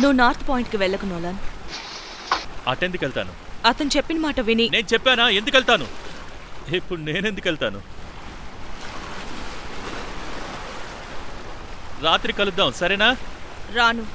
నువ్వు నార్త్ పాయింట్కి వెళ్ళకు నోలాన్.
అటెందుకు వెళ్తాను?
అతను చెప్పిన మాట విని.
నేను చెప్పానా ఎందుకు వెళ్తాను? ఇప్పుడు నేనెందుకు వెళ్తాను? రాత్రి కలుద్దాం, సరేనా?
రాను.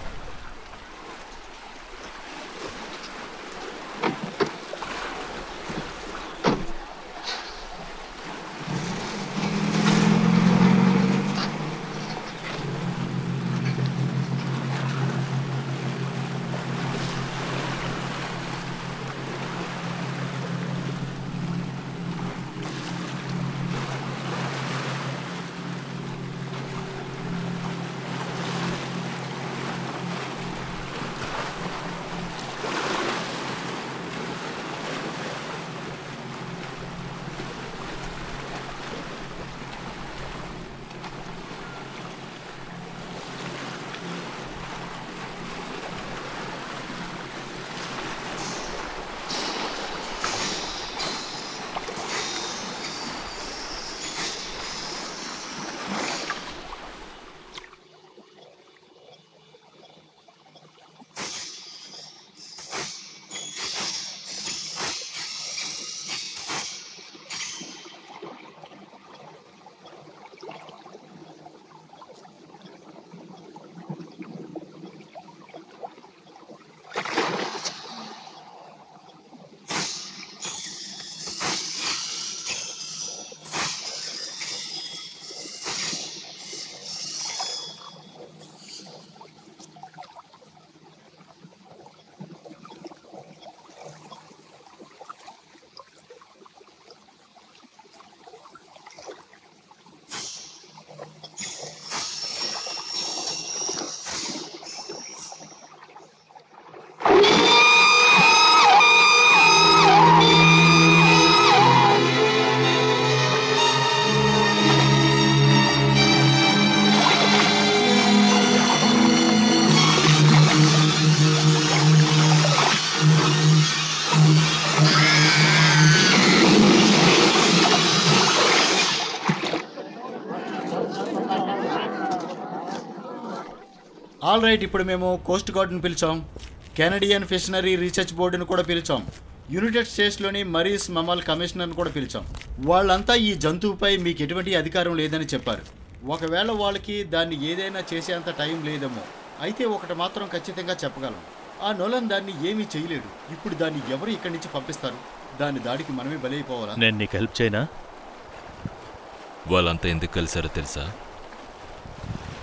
ఆల్ రైట్, ఇప్పుడు మేము కోస్ట్ గార్డ్ని పిలిచాం, కెనడియన్ ఫిషనరీ రీసెర్చ్ బోర్డును కూడా పిలిచాం, యునైటెడ్ స్టేట్స్లోని మరీస్ మమల్ కమిషనర్ని కూడా పిలిచాం. వాళ్ళంతా ఈ జంతువుపై మీకు ఎటువంటి అధికారం లేదని చెప్పారు. ఒకవేళ వాళ్ళకి దాన్ని ఏదైనా చేసేంత టైం లేదేమో. అయితే ఒకటి మాత్రం ఖచ్చితంగా చెప్పగలం, ఆ నోలన్ దాన్ని ఏమీ చేయలేడు. ఇప్పుడు దాన్ని ఎవరు ఇక్కడి నుంచి పంపిస్తారు? దాని దాడికి మనమే బలైపోవాలా?
నేను నీకు హెల్ప్ చేయనా?
వాళ్ళంతా ఎందుకు కలిశారో తెలుసా?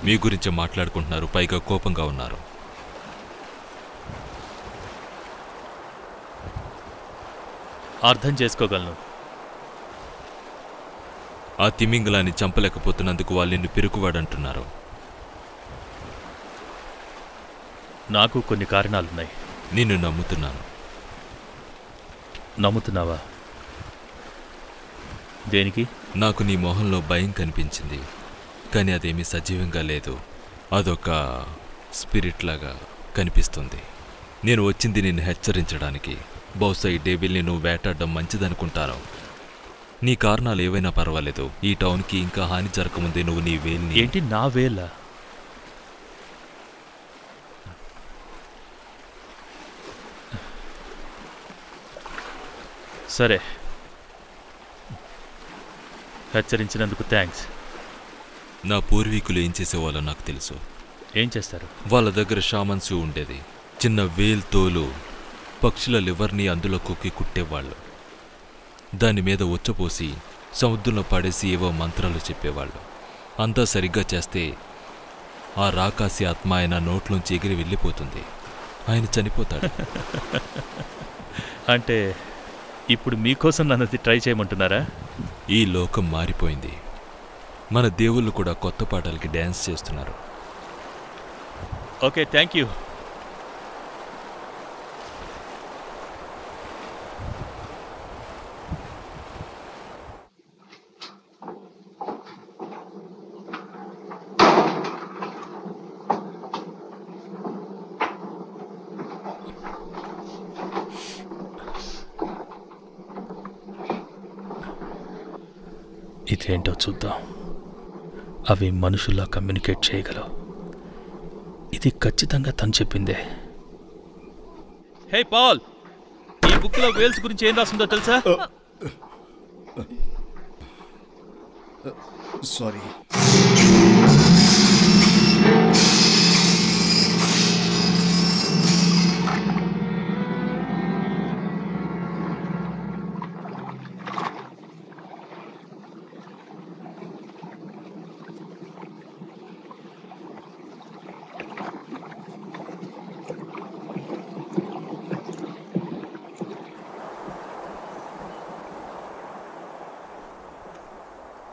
మీ గురించి మాట్లాడుకుంటున్నారు, పైగా కోపంగా ఉన్నారు.
అర్థం చేసుకోగలను.
ఆ తిమింగలాన్ని చంపలేకపోతున్నందుకు వాళ్ళు నిన్ను పిరుకువాడంటున్నారు.
నాకు కొన్ని కారణాలున్నాయి.
నిన్ను నమ్ముతున్నాను.
నమ్ముతున్నావా? దేనికి?
నాకు నీ మొహంలో భయం కనిపించింది, కానీ అదేమీ సజీవంగా లేదు. అదొక స్పిరిట్ లాగా కనిపిస్తుంది. నేను వచ్చింది నిన్ను హెచ్చరించడానికి. బహుశా ఈ డేవిల్ని నువ్వు వేటాడడం మంచిదనుకుంటాను, నీ కారణాలు ఏవైనా పర్వాలేదు, ఈ టౌన్కి ఇంకా హాని జరగకముందే నువ్వు నీ వేల్ని...
ఏంటి నా వేలా? సరే, హెచ్చరించినందుకు థ్యాంక్స్.
నా పూర్వీకులు ఏం చేసేవాళ్ళో నాకు తెలుసు.
ఏం చేస్తారు?
వాళ్ళ దగ్గర షామన్ షూ ఉండేది. చిన్న వేల్ తోలు పక్షుల లివర్ని అందులో కుక్కి కుట్టేవాళ్ళు. దాని మీద ఉచ్చపోసి సముద్రంలో పడేసి ఏవో మంత్రాలు చెప్పేవాళ్ళు. అంతా సరిగ్గా చేస్తే ఆ రాకాసి ఆత్మ ఆయన నోట్లోంచి ఎగిరి వెళ్ళిపోతుంది. ఆయన చనిపోతాడు.
అంటే ఇప్పుడు మీకోసం నన్నది ట్రై చేయమంటున్నారా?
ఈ లోకం మారిపోయింది. మన దేవుళ్ళు కూడా కొత్త పాటలకి డ్యాన్స్ చేస్తున్నారు.
Okay, thank you. ఇదేంటో చూద్దాం. అవి మనుషుల్లా కమ్యూనికేట్ చేయగలవు. ఇది ఖచ్చితంగా తను చెప్పిందే. హే పాల్, ఈ బుక్లో వేల్స్ గురించి ఏం రాసిందో తెలుసా?
సారీ.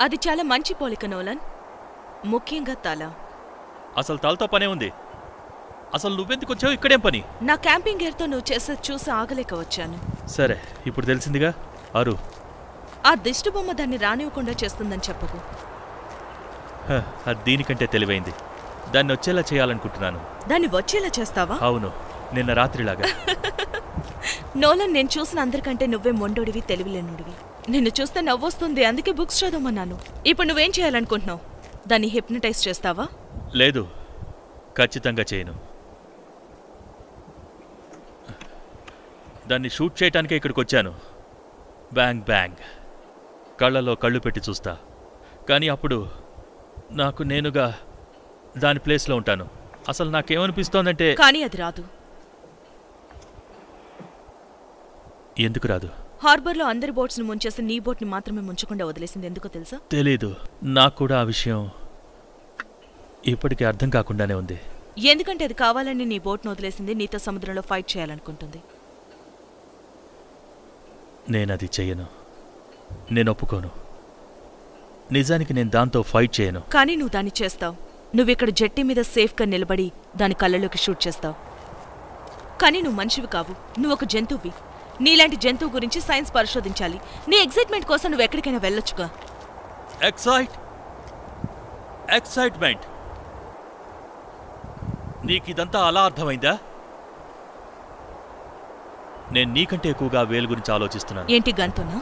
అది చాలా మంచి పోలిక నోలన్, ముఖ్యంగా తల.
అసలు తలతో పనే ఉంది. అసలు నువ్వెందుకు వచ్చావు? ఇక్కడేం పని?
నా క్యాంపింగ్ గేర్తో నువ్వు చేసేది చూసి ఆగలేక వచ్చాను.
సరే, ఇప్పుడు తెలిసిందిగా. అరు,
ఆ దిష్టి బొమ్మ దాన్ని రానివ్వకుండా చేస్తుందని చెప్పకు.
అది దీనికంటే తెలివైంది. దాన్ని వచ్చేలా చేయాలనుకుంటున్నాను.
దాన్ని వచ్చేలా చేస్తావా?
అవును, నిన్న రాత్రిలాగా.
నోలన్, నేను చూసిన అందరికంటే నువ్వే మొండోడివి, తెలివిలేనుడివి. నిన్ను చూస్తే నవ్వొస్తుంది, అందుకే బుక్స్ చదవమన్నాను. ఇప్పుడు నువ్వేం చేయాలనుకుంటున్నావు? దాన్ని హిప్నటైజ్ చేస్తావా?
లేదు, ఖచ్చితంగా చేయను. దాన్ని షూట్ చేయటానికే ఇక్కడికి వచ్చాను. బ్యాంగ్ బ్యాంగ్, కళ్ళలో కళ్ళు పెట్టి చూస్తా. కానీ అప్పుడు నాకు నేనుగా దాని ప్లేస్లో ఉంటాను. అసలు నాకేమనిపిస్తోందంటే...
కానీ అది రాదు.
ఎందుకు రాదు?
హార్బర్లో అందరి బోట్స్ను ముంచేసి నీ బోట్ని మాత్రమే ముంచకుండా వదిలేసింది ఎందుకో తెలుసా?
తెలీదు. నాకు కూడా ఆ విషయం ఇప్పటికీ అర్థం కాకుండానే ఉంది.
ఎందుకంటే అది కావాలని నీ బోట్ను వదిలేసింది. నీతో సముద్రంలో ఫైట్ చేయాలనుకుంటుంది.
నేనది చెయ్యను. నేను ఒప్పుకోను. నిజానికి నేను దాంతో ఫైట్ చేయను.
కానీ నువ్వు దాన్ని చేస్తావు. నువ్విక్కడ జెట్టి మీద సేఫ్గా నిలబడి దాని కళ్ళలోకి షూట్ చేస్తావు. కానీ నువ్వు మనిషివి కావు, నువ్వు ఒక జంతువువి. నీలాంటి జంతువు గురించి సైన్స్ పరిశోధించాలి. నీ ఎగ్జైట్మెంట్ కోసం నువ్వు ఎక్కడికైనా వెళ్ళొచ్చుగా.
ఎక్సైట్మెంట్? నీకిదంతా అలా అర్థమైందా? నేను నీకంటే ఎక్కువగా వేలు గురించి ఆలోచిస్తున్నాను.
ఏంటి గంతున్నా?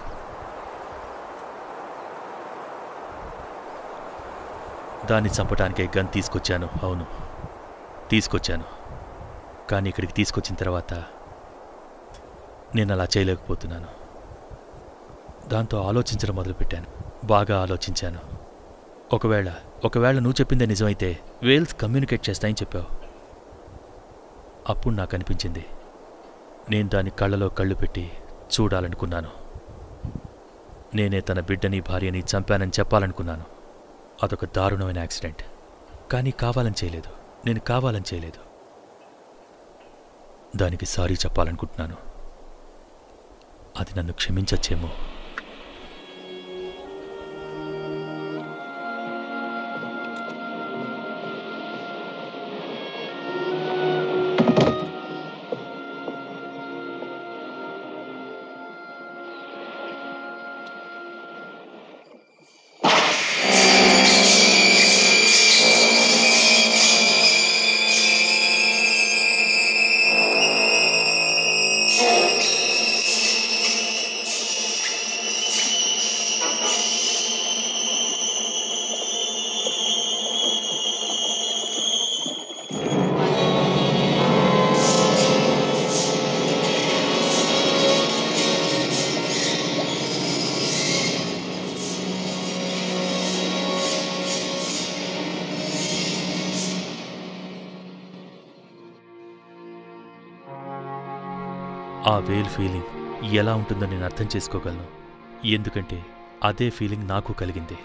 దాన్ని చంపడానికే గన్ తీసుకొచ్చాను. అవును, తీసుకొచ్చాను. కానీ ఇక్కడికి తీసుకొచ్చిన తర్వాత నేను అలా చేయలేకపోతున్నాను. దాంతో ఆలోచించడం మొదలుపెట్టాను. బాగా ఆలోచించాను. ఒకవేళ నువ్వు చెప్పిందే నిజమైతే వేల్స్ కమ్యూనికేట్ చేస్తాయని చెప్పావు. అప్పుడు నాకు అనిపించింది, నేను దాని కళ్ళలో కళ్ళు పెట్టి చూడాలనుకున్నాను. నేనే తన బిడ్డని భార్యని చంపానని చెప్పాలనుకున్నాను. అదొక దారుణమైన యాక్సిడెంట్. కానీ కావాలని చేయలేదు. నేను కావాలని చేయలేదు. దానికి సారీ చెప్పాలనుకుంటున్నాను. అది నన్ను క్షమించచ్చేమో. ఆ వేల్ ఫీలింగ్ ఎలా ఉంటుందో నేను అర్థం చేసుకోగలను, ఎందుకంటే అదే ఫీలింగ్ నాకు కలిగింది.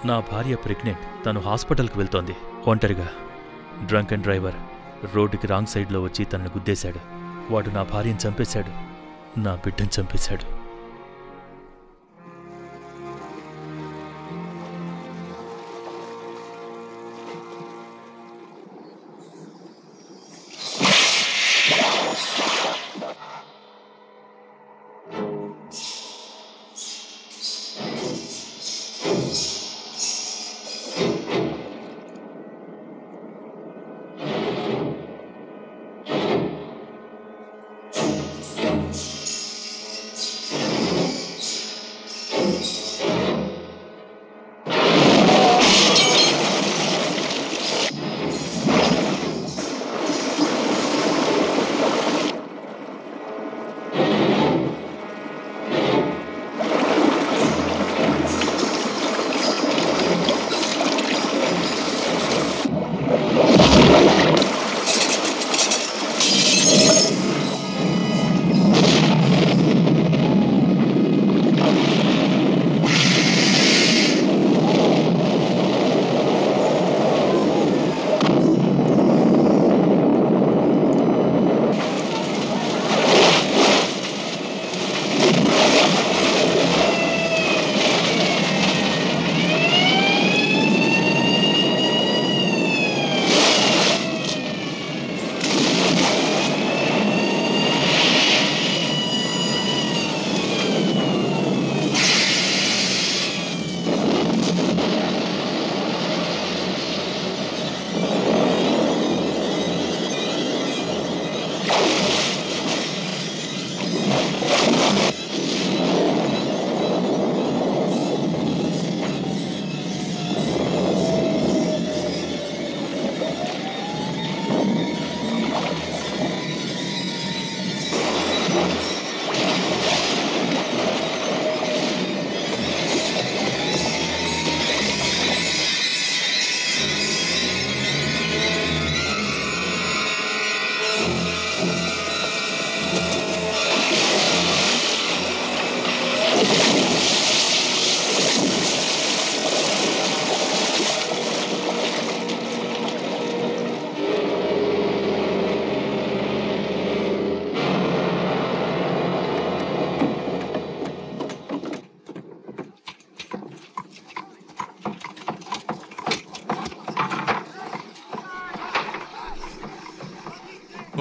నా భార్య ప్రెగ్నెంట్. తను హాస్పిటల్కి వెళ్తోంది ఒంటరిగా. డ్రంక్ అండ్ డ్రైవర్ రోడ్డుకి రాంగ్ సైడ్లో వచ్చి తనను గుద్దేశాడు. వాడు నా భార్యను చంపేశాడు, నా బిడ్డను చంపేశాడు.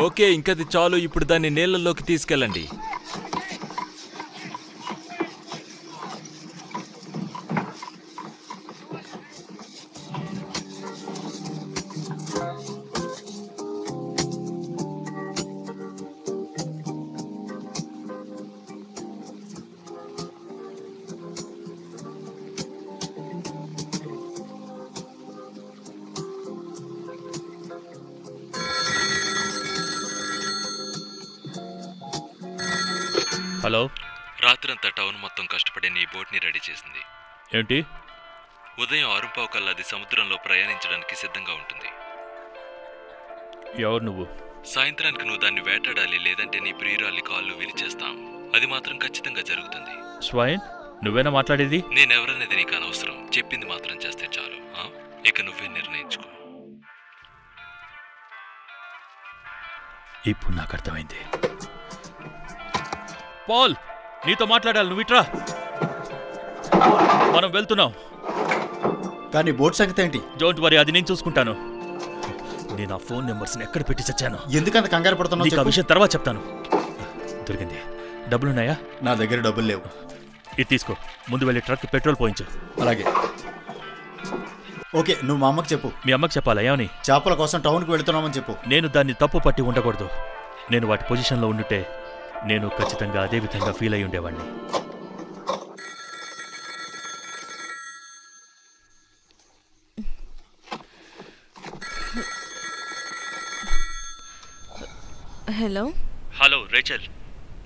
ఓకే, ఇంకది చాలు. ఇప్పుడు దాన్ని నీళ్ళల్లోకి తీసుకెళ్ళండి.
హలో,
రాత్రంతా టౌన్ మొత్తం కష్టపడి నీ బోట్ని రెడీ చేసింది.
ఏంటి?
ఉదయం 6:15 కల్లా అది సముద్రంలో ప్రయాణించడానికి సిద్ధంగా ఉంటుంది.
ఎవరు నువ్వు?
సాయంత్రానికి నువ్వు దాన్ని వేటాడాలి, లేదంటే నీ ప్రియురాలి కాళ్ళు విరిచేస్తాం. అది మాత్రం ఖచ్చితంగా జరుగుతుంది.
స్వయన్, నువ్వేనా మాట్లాడేది?
నేనెవరనేది నీకు అనవసరం, చెప్పింది మాత్రం చేస్తే చాలు. ఇక నువ్వే నిర్ణయించుకో.
ఇప్పుడు నాకు అర్థమైంది. పాల్, నీతో మాట్లాడాలి, నువ్వు ఇట్రా. మనం వెళ్తున్నాం.
కానీ బోట్ సంగతి ఏంటి?
డోంట్ వరీ, అది నేను చూసుకుంటాను. నేను ఆ ఫోన్ నెంబర్స్ని ఎక్కడ పెట్టి చచ్చాను?
ఎందుకంత కంగారు పడుతున్నావు?
నీకు ఆ విషయం తర్వాత చెప్తాను. దొరికింది. డబ్బులున్నాయా?
నా దగ్గర డబ్బులు లేవు.
ఇది తీసుకో, ముందు వెళ్ళి ట్రక్ పెట్రోల్ పోయించు.
అలాగే. ఓకే, నువ్వు మా అమ్మకి చెప్పు.
మీ అమ్మకి చెప్పాలా? ఏమని?
చేపల కోసం టౌన్కి వెళుతున్నామని చెప్పు.
నేను దాన్ని తప్పు పట్టి ఉండకూడదు. నేను వాటి పొజిషన్లో ఉండుంటే నేను ఖచ్చితంగా అదే విధంగా ఫీల్ అయి ఉండేవాడిని.
హలో
హలో రేచల్,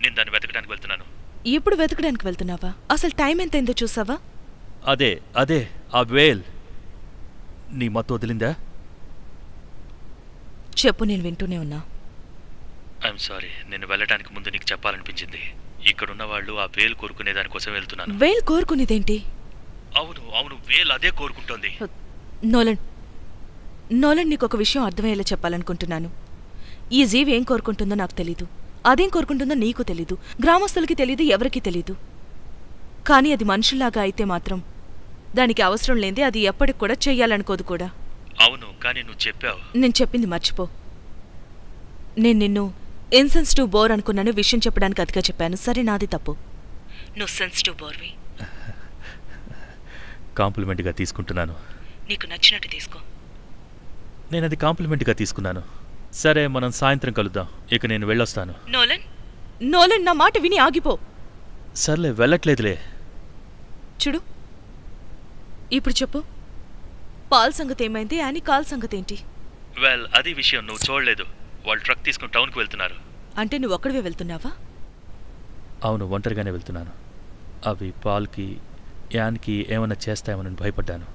నేను దాన్ని వెతకడానికి వెళ్తున్నాను.
ఇప్పుడు వెతకడానికి వెళ్తున్నావా? అసలు టైం ఎంతైందో చూసావా?
అదే అదే ఆ వేల్. నీ మత్తు వదిలిందా?
చెప్పు, నేను వింటూనే ఉన్నా.
ఐఎమ్ సారీ, నేను వెళ్ళడానికి ముందు నీకు చెప్పాలనిపించింది. ఇక్కడున్న వాళ్ళు ఆ వేల్ కోరుకునే దానికోసం వెళ్తున్నాను.
వేల్ కోరుకునేదేంటి?
అవును అవును, వేల్ అదే కోరుకుంటోంది.
నోలన్, నోలన్, నీకు ఒక విషయం అర్థమయ్యేలా చెప్పాలనుకుంటున్నాను. ఈ జీవి ఏం కోరుకుంటుందో నాకు తెలీదు, అదేం కోరుకుంటుందో నీకు తెలీదు, గ్రామస్తులకి తెలీదు, ఎవరికీ తెలీదు. కానీ అది మనుషుల్లాగా అయితే మాత్రం దానికి అవసరం లేదే అది ఎప్పటికి కూడా చెయ్యాలనుకోదు కూడా.
అవును, కానీ నువ్వు చెప్పావు.
నేను చెప్పింది మర్చిపో. నేను నిన్ను ఇన్సెన్సిటివ్ బోర్ అనుకున్నాను, విషయం చెప్పడానికి అతిగా చెప్పాను. సరే, నాది తప్పు. నువ్వు సెన్సిటివ్ బోర్వి.
కాంప్లిమెంట్గా తీసుకుంటున్నాను.
నీకు నచ్చినట్టు తీసుకో.
నేను అది కాంప్లిమెంట్గా తీసుకున్నాను. సరే, మనం సాయంత్రం కలుద్దాం. ఇక నేను వెళ్ళొస్తాను.
నోలన్, నోలన్, నా మాట విని ఆగిపో.
సర్లే, వెళ్ళట్లేదులే.
చూడు, ఇప్పుడు చెప్పు, పాల్ సంగతి ఏమైంది? యానీ కాల్ సంగతి ఏంటి?
వెల్, అది విషయం నువ్వు చూడలేదు. వాళ్ళు ట్రక్ తీసుకుని టౌన్కి వెళ్తున్నారు.
అంటే నువ్వు ఒక్కడివే వెళ్తున్నావా?
అవును, ఒంటరిగానే వెళ్తున్నాను. అవి పాల్కి యాన్కి ఏమైనా చేస్తాయేమోనని భయపడ్డాను.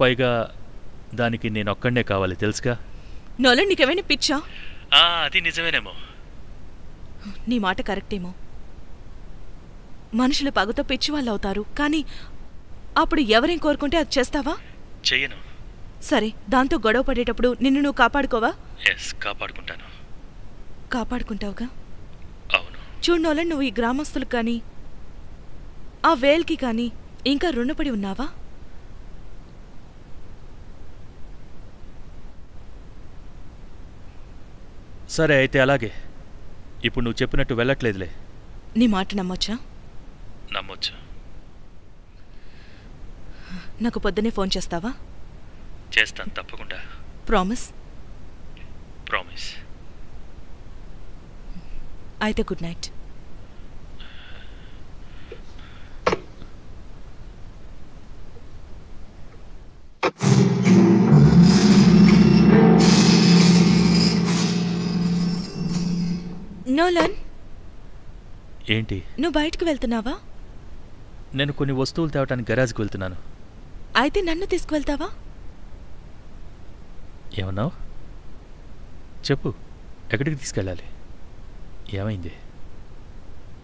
పైగా దానికి నేను ఒక్కడనే కావాలి, తెలుసుగా.
నోలన్, నీకేమైనా పిచ్చా?
అది నిజమేనేమో.
నీ మాట కరెక్టేమో. మనుషులు పగతో పిచ్చివాళ్ళు అవుతారు, కానీ అప్పుడు ఎవరేం కోరుకుంటే అది చేస్తావా?
చెయ్యను.
సరే, దాంతో గొడవ పడేటప్పుడు నిన్ను నువ్వు కాపాడుకోవా?
ఎస్, కాపాడుకుంటాను.
కాపాడుకుంటావుగా?
అవును.
చూడు నోలన్, నువ్వు ఈ గ్రామస్తులకు కానీ ఆ వేల్కి కానీ ఇంకా రుణపడి ఉన్నావా?
సరే, అయితే అలాగే. ఇప్పుడు నువ్వు చెప్పినట్టు వెళ్ళట్లేదులే.
నీ మాట నమ్మొచ్చా?
నమ్మొచ్చు.
నాకు పొద్దునే ఫోన్ చేస్తావా?
చేస్తాను, తప్పకుండా.
ప్రామిస్?
ప్రామిస్.
అయితే గుడ్ నైట్. నోలన్,
ఏంటి?
నువ్వు బయటకు వెళ్తున్నావా?
నేను కొన్ని వస్తువులు తేవటానికి గరాజ్కి వెళ్తున్నాను.
అయితే నన్ను తీసుకువెళ్తావా?
ఏమన్నావు? చెప్పు, ఎక్కడికి తీసుకెళ్ళాలి? ఏమైంది?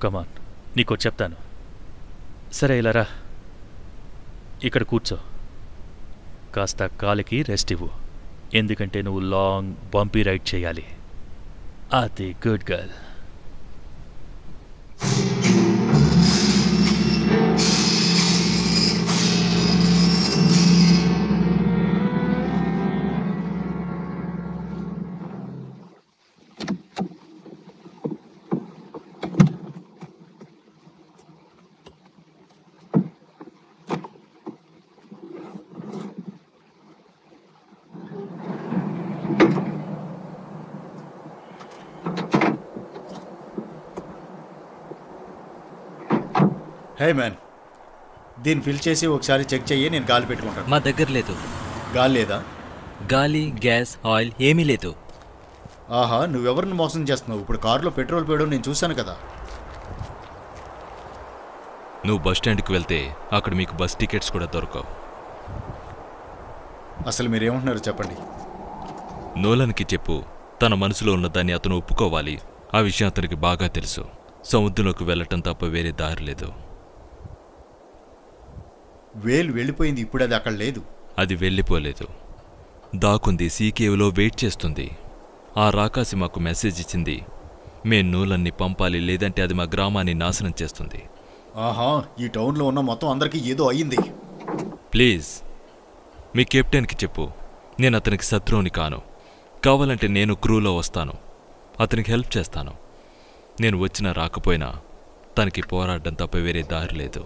కమాన్, నీకో చెప్తాను. సరే, ఇలా రా. ఇక్కడ కూర్చో. కాస్త కాలికి రెస్ట్ ఇవ్వు, ఎందుకంటే నువ్వు లాంగ్ బంపీ రైడ్ చేయాలి. అది గుడ్ గర్ల్.
హే మ్యాన్, దీన్ని ఫిల్ చేసి ఒకసారి చెక్ చెయ్యి, నేను గాలి పెట్టుకుంటాను.
మా దగ్గర లేదు.
గాలి లేదా?
గాలి, గ్యాస్, ఆయిల్ ఏమీ లేదు.
ఆహా, నువ్వెవరిని మోసం చేస్తున్నావు? ఇప్పుడు కారులో పెట్రోల్ పోయడం నేను చూశాను కదా.
నువ్వు బస్ స్టాండ్కి వెళ్తే అక్కడ మీకు బస్ టికెట్స్ కూడా దొరకవు.
అసలు మీరేమంటున్నారు చెప్పండి.
నోలన్కి చెప్పు, తన మనసులో ఉన్నదాన్ని అతను ఒప్పుకోవాలి. ఆ విషయం అతనికి బాగా తెలుసు. సముద్రంలోకి వెళ్ళటం తప్ప వేరే దారి లేదు.
వేలు వెళ్ళిపోయింది, ఇప్పుడు అది అక్కడ లేదు.
అది వెళ్ళిపోలేదు, దాకుంది. సీకేవ్లో వెయిట్ చేస్తుంది. ఆ రాకాసి మాకు మెసేజ్ ఇచ్చింది, మేం నూలన్ని పంపాలి, లేదంటే అది మా గ్రామాన్ని నాశనం చేస్తుంది.
ఆహా, ఈ టౌన్లో ఉన్న మొత్తం అందరికీ ఏదో అయ్యింది.
ప్లీజ్ మీ కెప్టెన్కి చెప్పు, నేను అతనికి శత్రువుని కాను. కావాలంటే నేను క్రూలో వస్తాను, అతనికి హెల్ప్ చేస్తాను. నేను వచ్చినా రాకపోయినా తనకి పోరాడడం తప్ప వేరే దారి లేదు.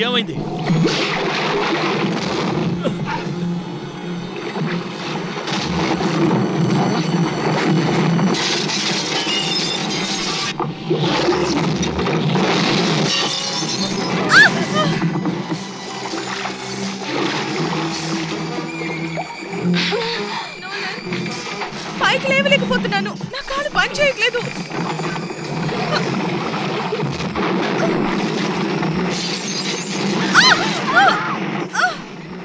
ఏమైంది?
పైకి లేవలేకపోతున్నాను. నా కాలు పని చేయట్లేదు.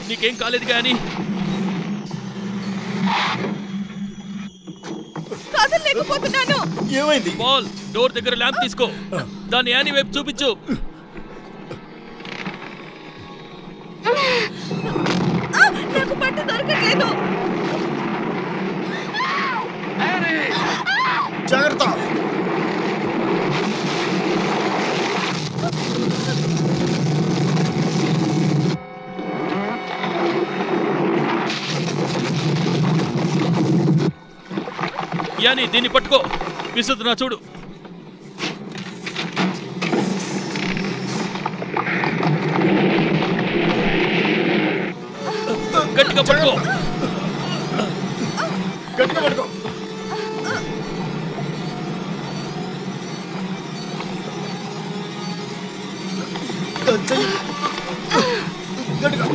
నీకేం కాలేదు కానీ
కదలలేకపోతున్నాను.
ఏమైంది?
బాల్ డోర్ దగ్గర ల్యాంప్ తీసుకో, దాన్ని యానీ వైపు చూపించు.
నాకు పట్టు దొరకట్లేదు.
జాగ్రత్త.
యానీ దీన్ని పట్టుకో, విసుతున్నా చూడు. గట్టిగా పట్టుకో,
గట్టిగా పట్టుకో. గట్టిగా.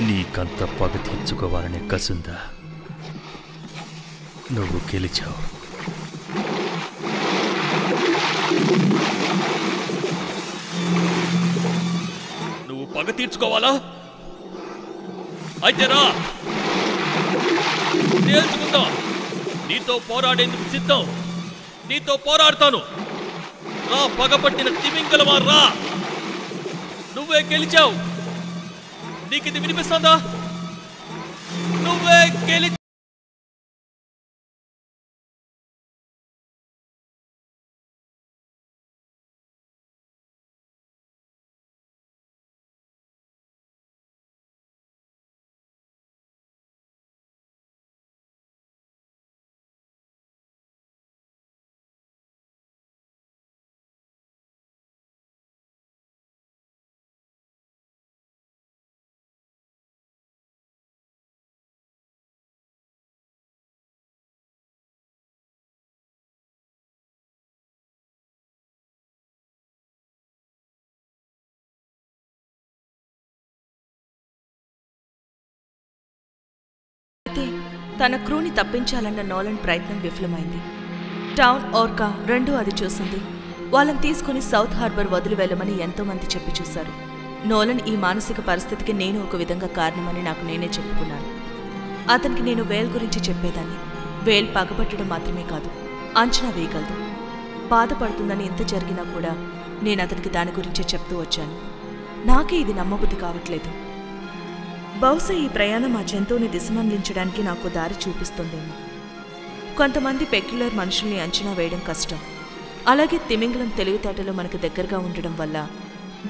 నీకంత పగ తీర్చుకోవాలనే కసుందా? నువ్వు గెలిచావు. నువ్వు పగ తీర్చుకోవాలా? అయితే రా, తేల్చుకుందాం. నీతో పోరాడేందుకు సిద్ధం. నీతో పోరాడతాను. రా పగపట్టిన తిమింగలమా, రా. నువ్వే గెలిచావు. నీకిది వినిపిస్తుందా? నువ్వే గెలి
తన క్రూని తప్పించాలన్న నోలన్ ప్రయత్నం విఫలమైంది. టౌన్, ఓర్కా రెండూ అది చూసింది. వాళ్ళని తీసుకుని సౌత్ హార్బర్ వదిలి వెళ్ళమని ఎంతోమంది చెప్పి చూశారు. నోలన్ ఈ మానసిక పరిస్థితికి నేను ఒక విధంగా కారణమని నాకు నేనే చెప్పుకున్నాను. అతనికి నేను వేల్ గురించి చెప్పేదాన్ని. వేల్ పగబట్టడం మాత్రమే కాదు, అంచనా వేయగలదు. బాధపడుతుందని ఎంత జరిగినా కూడా నేను అతనికి దాని గురించే చెప్తూ వచ్చాను. నాకే ఇది నమ్మబుద్ధి కావట్లేదు. బహుశా ఈ ప్రయాణం ఆ జంతువుని దిశమళ్లించడానికి నాకు దారి చూపిస్తుందేమో. కొంతమంది పెక్యులర్ మనుషుల్ని అంచనా వేయడం కష్టం. అలాగే తిమింగలం తెలివితేటలు మనకు దగ్గరగా ఉండడం వల్ల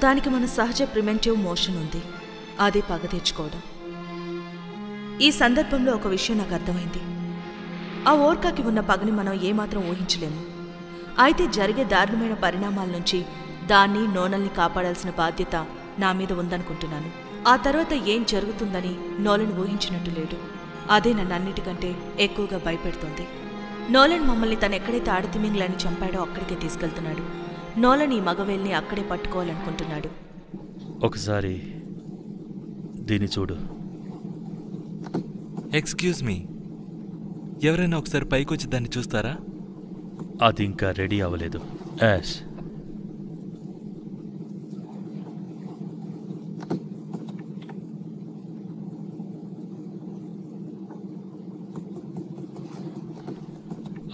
దానికి మన సహజ ప్రివెంటివ్ మోషన్ ఉంది. అదే పగ తెచ్చుకోవడం. ఈ సందర్భంలో ఒక విషయం నాకు అర్థమైంది. ఆ ఓర్కాకి ఉన్న పగని మనం ఏమాత్రం ఊహించలేము. అయితే జరిగే దారుణమైన పరిణామాల నుంచి దాన్ని, నోనల్ని కాపాడాల్సిన బాధ్యత నా మీద ఉందనుకుంటున్నాను. ఆ తర్వాత ఏం జరుగుతుందని నోలన్ ఊహించినట్టు లేడు. అదే నన్ను అన్నిటికంటే ఎక్కువగా భయపెడుతోంది. నోలన్ మమ్మల్ని తను ఎక్కడైతే ఆడతిమింగ్లాన్ని చంపాడో అక్కడికే తీసుకెళ్తున్నాడు. నోలన్ ఈ మగవేల్ని అక్కడే పట్టుకోవాలనుకుంటున్నాడు.
ఒకసారి దీన్ని చూడు.
ఎక్స్క్యూజ్ మీ, ఎవరైనా ఒకసారి పైకొచ్చి దాన్ని చూస్తారా?
అది ఇంకా రెడీ అవ్వలేదు. యాష్,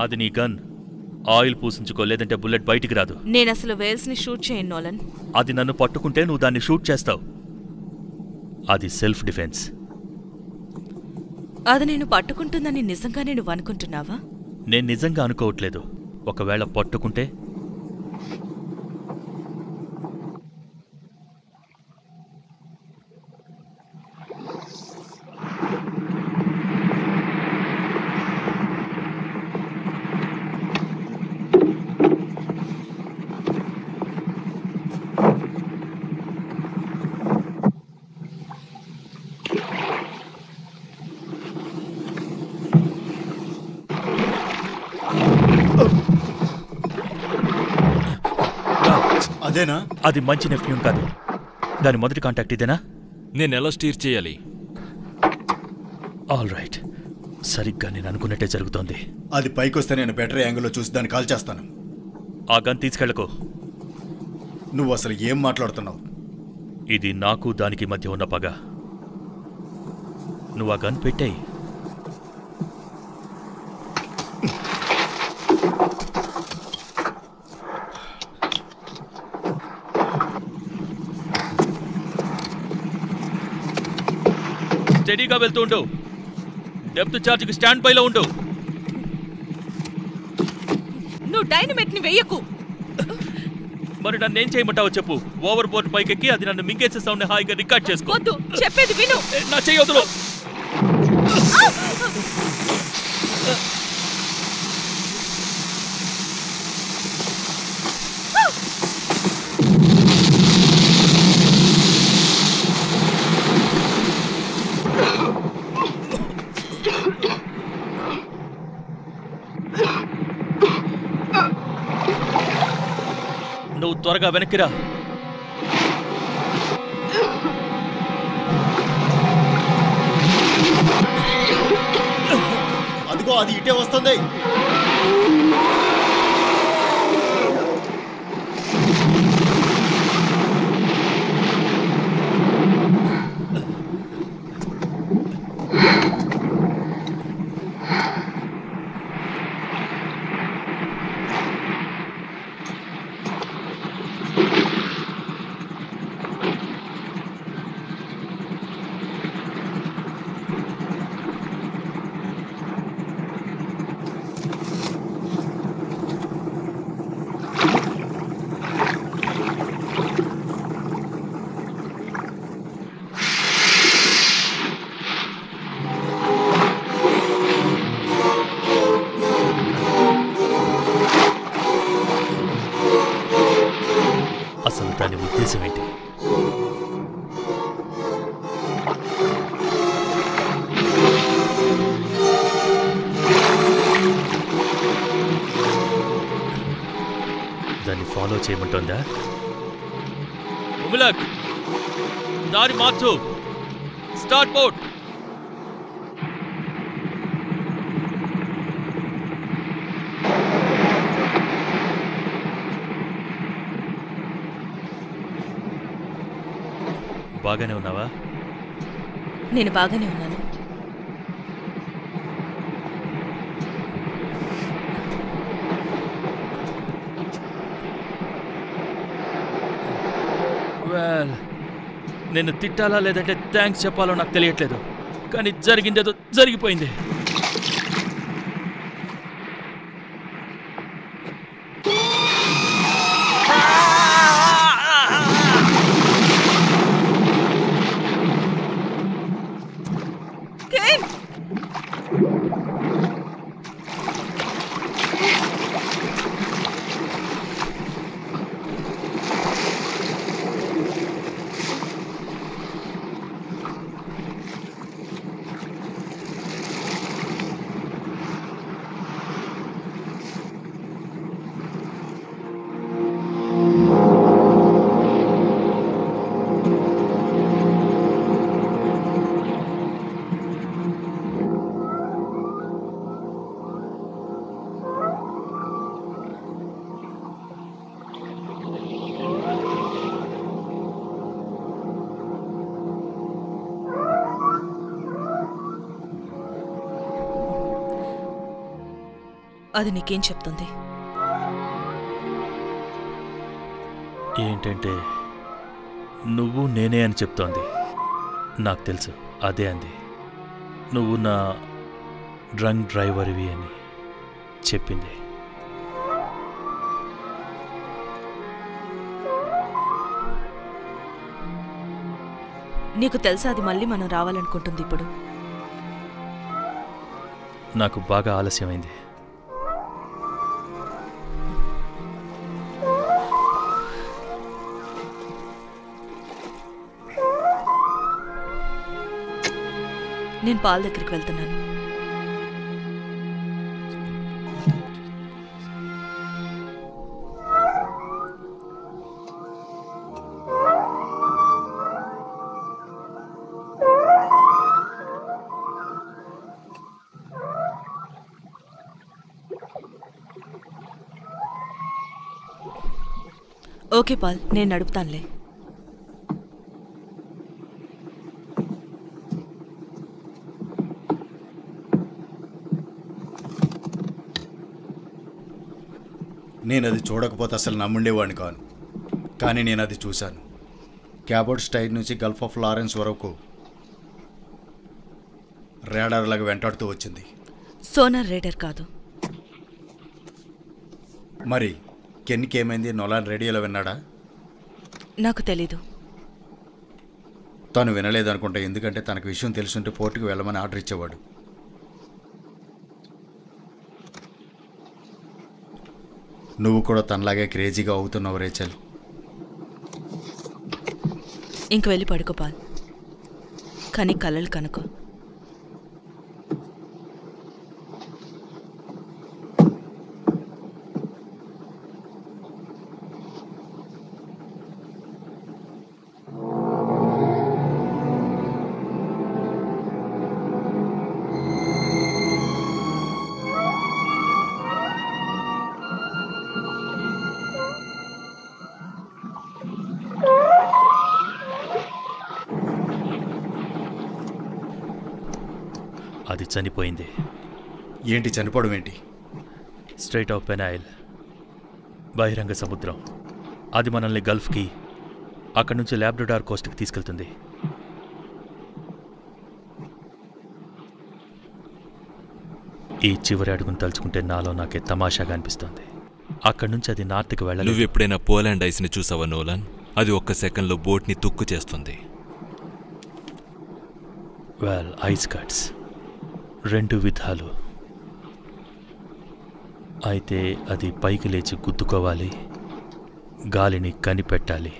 అది నీ గన్. ఆయిల్ పూసించుకో, లేదంటే బుల్లెట్ బయటికి రాదు.
నేనసలు వేల్స్ని షూట్ చేయను నోలన్.
అది నన్ను పట్టుకుంటే నువ్వు దాన్ని షూట్ చేస్తావు. అది సెల్ఫ్ డిఫెన్స్.
అది నేను పట్టుకుంటుందని నిజంగానే నువ్వు అనుకుంటున్నావా?
నేను నిజంగా అనుకోవట్లేదు. ఒకవేళ పట్టుకుంటే
అదేనా?
అది మంచి నెఫ్ట్యూన్ కాదు. దాని మొదటి కాంటాక్ట్ ఇదేనా?
నేనెలా స్టీర్ చేయాలి?
ఆల్ రైట్, సరిగ్గా నేను అనుకున్నట్టే జరుగుతోంది.
అది పైకొస్తే నేను బెటర్ యాంగిల్లో చూసి దాన్ని కాల్ చేస్తాను.
ఆ గన్ తీసుకెళ్ళకు.
నువ్వు అసలు ఏం మాట్లాడుతున్నావు?
ఇది నాకు దానికి మధ్య ఉన్న పగ. నువ్వు ఆ గన్ పెట్టేయి. స్టడీగా వెళ్తూ ఉండు. డెప్త్ చార్జ్కి స్టాండ్ బైలో ఉండు.
నువ్వు డైనమైట్ని వెయ్యకు.
మరి నన్ను ఏం చేయమంటావో చెప్పు. ఓవర్ బోర్డ్ పైకెక్కి అది నన్ను మింగేసే సౌండ్ హాయిగా రికార్డ్ చేసుకో.
వద్దు, చెప్పేది విను.
నా చెయ్యొద్దులు. నువ్వు త్వరగా వెనక్కిరా.
అదిగో అది ఇటే వస్తుంది.
అసలు దాని ఉద్దేశం ఏంటి? దాన్ని ఫాలో చేయమంటోందా? ఉమిలక్, దారి మార్చు. Start boat. బాగానే ఉన్నావా?
నేను బాగానే ఉన్నాను.
వెల్, నేను తిట్టాలా లేదంటే థ్యాంక్స్ చెప్పాలో నాకు తెలియట్లేదు. కానీ జరిగిందేదో జరిగిపోయింది.
అది నీకేం చెప్తుంది?
ఏంటంటే నువ్వు నేనే అని చెప్తోంది. నాకు తెలుసు, అదే అంది. నువ్వు నా డ్రంక్ డ్రైవర్వి అని చెప్పింది.
నీకు తెలుసా అది మళ్ళీ మనం రావాలనుకుంటుంది ఇప్పుడు?
నాకు బాగా ఆలస్యమైంది.
నేను పాల్ దగ్గరికి వెళ్తున్నాను. ఓకే పాల్, నేను నడుపుతానులే.
నేను అది చూడకపోతే అసలు నమ్ముండేవాడిని కాను, కానీ నేను అది చూశాను. క్యాబోర్డ్ స్టైల్ నుంచి గల్ఫ్ ఆఫ్ లారెన్స్ వరకు రేడార్ లాగా వెంటాడుతూ వచ్చింది.
సోనార్ రేడర్ కాదు.
మరి కెన్కి ఏమైంది? నొలాన్ రేడియోలో విన్నాడా?
నాకు తెలీదు.
తను వినలేదనుకుంటా, ఎందుకంటే తనకు విషయం తెలుసుంటే పోర్టుకు వెళ్ళమని ఆర్డర్ ఇచ్చేవాడు. నువ్వు కూడా తనలాగే క్రేజీగా అవుతున్నావు రేచల్.
ఇంక వెళ్ళి పడుకో పాల్, కానీ కలలు కనుకో.
అది చనిపోయింది.
ఏంటి చనిపోవడం ఏంటి?
స్ట్రైట్ ఆఫ్ పెనైల్, బహిరంగ సముద్రం. అది మనల్ని గల్ఫ్కి, అక్కడి నుంచి లాబ్రడార్ కోస్ట్కి తీసుకెళ్తుంది. ఈ చివరి అడుగును తలుచుకుంటే నాలో నాకే తమాషాగా అనిపిస్తుంది. అక్కడి నుంచి అది నార్త్కి వెళ్ళాలి.
నువ్వు ఎప్పుడైనా పోలాండ్ ఐస్ని చూసావా నోలాన్? అది ఒక్క సెకండ్లో బోట్ని తుక్కు చేస్తుంది.
వెల్, ఐస్ కట్స్ 2 విధాలు. అయితే అది పైకి లేచి గుద్దుకోవాలి, గాలిని కనిపెట్టాలి.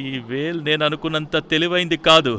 ఈ వేల్ నేను అనుకున్నంత తెలివైంది కాదు.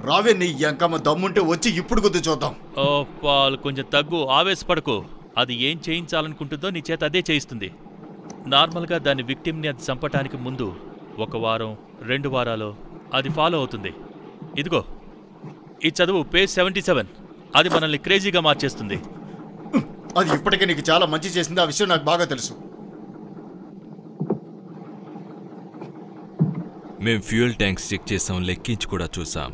రావే, నీ ఎంకమ్మ దమ్ముంటే వచ్చి ఇప్పుడు గుద్దు చూద్దాం.
ఓ పాల్, కొంచెం తగ్గు, ఆవేశపడకు. అది ఏం చేయించాలనుకుంటుందో నీ చేత అదే చేయిస్తుంది. నార్మల్గా దాని విక్టిమ్ని అది చంపటానికి ముందు 1 వారం 2 వారాలు అది ఫాలో అవుతుంది. ఇదిగో ఈ చదువు, పేజ్ 77. అది మనల్ని క్రేజీగా మార్చేస్తుంది.
అది ఇప్పటికే నీకు చాలా మంచి చేసింది, ఆ విషయం నాకు బాగా తెలుసు.
మేం ఫ్యూయల్ ట్యాంక్స్ చెక్ చేసాం, లెక్కించి కూడా చూసాం.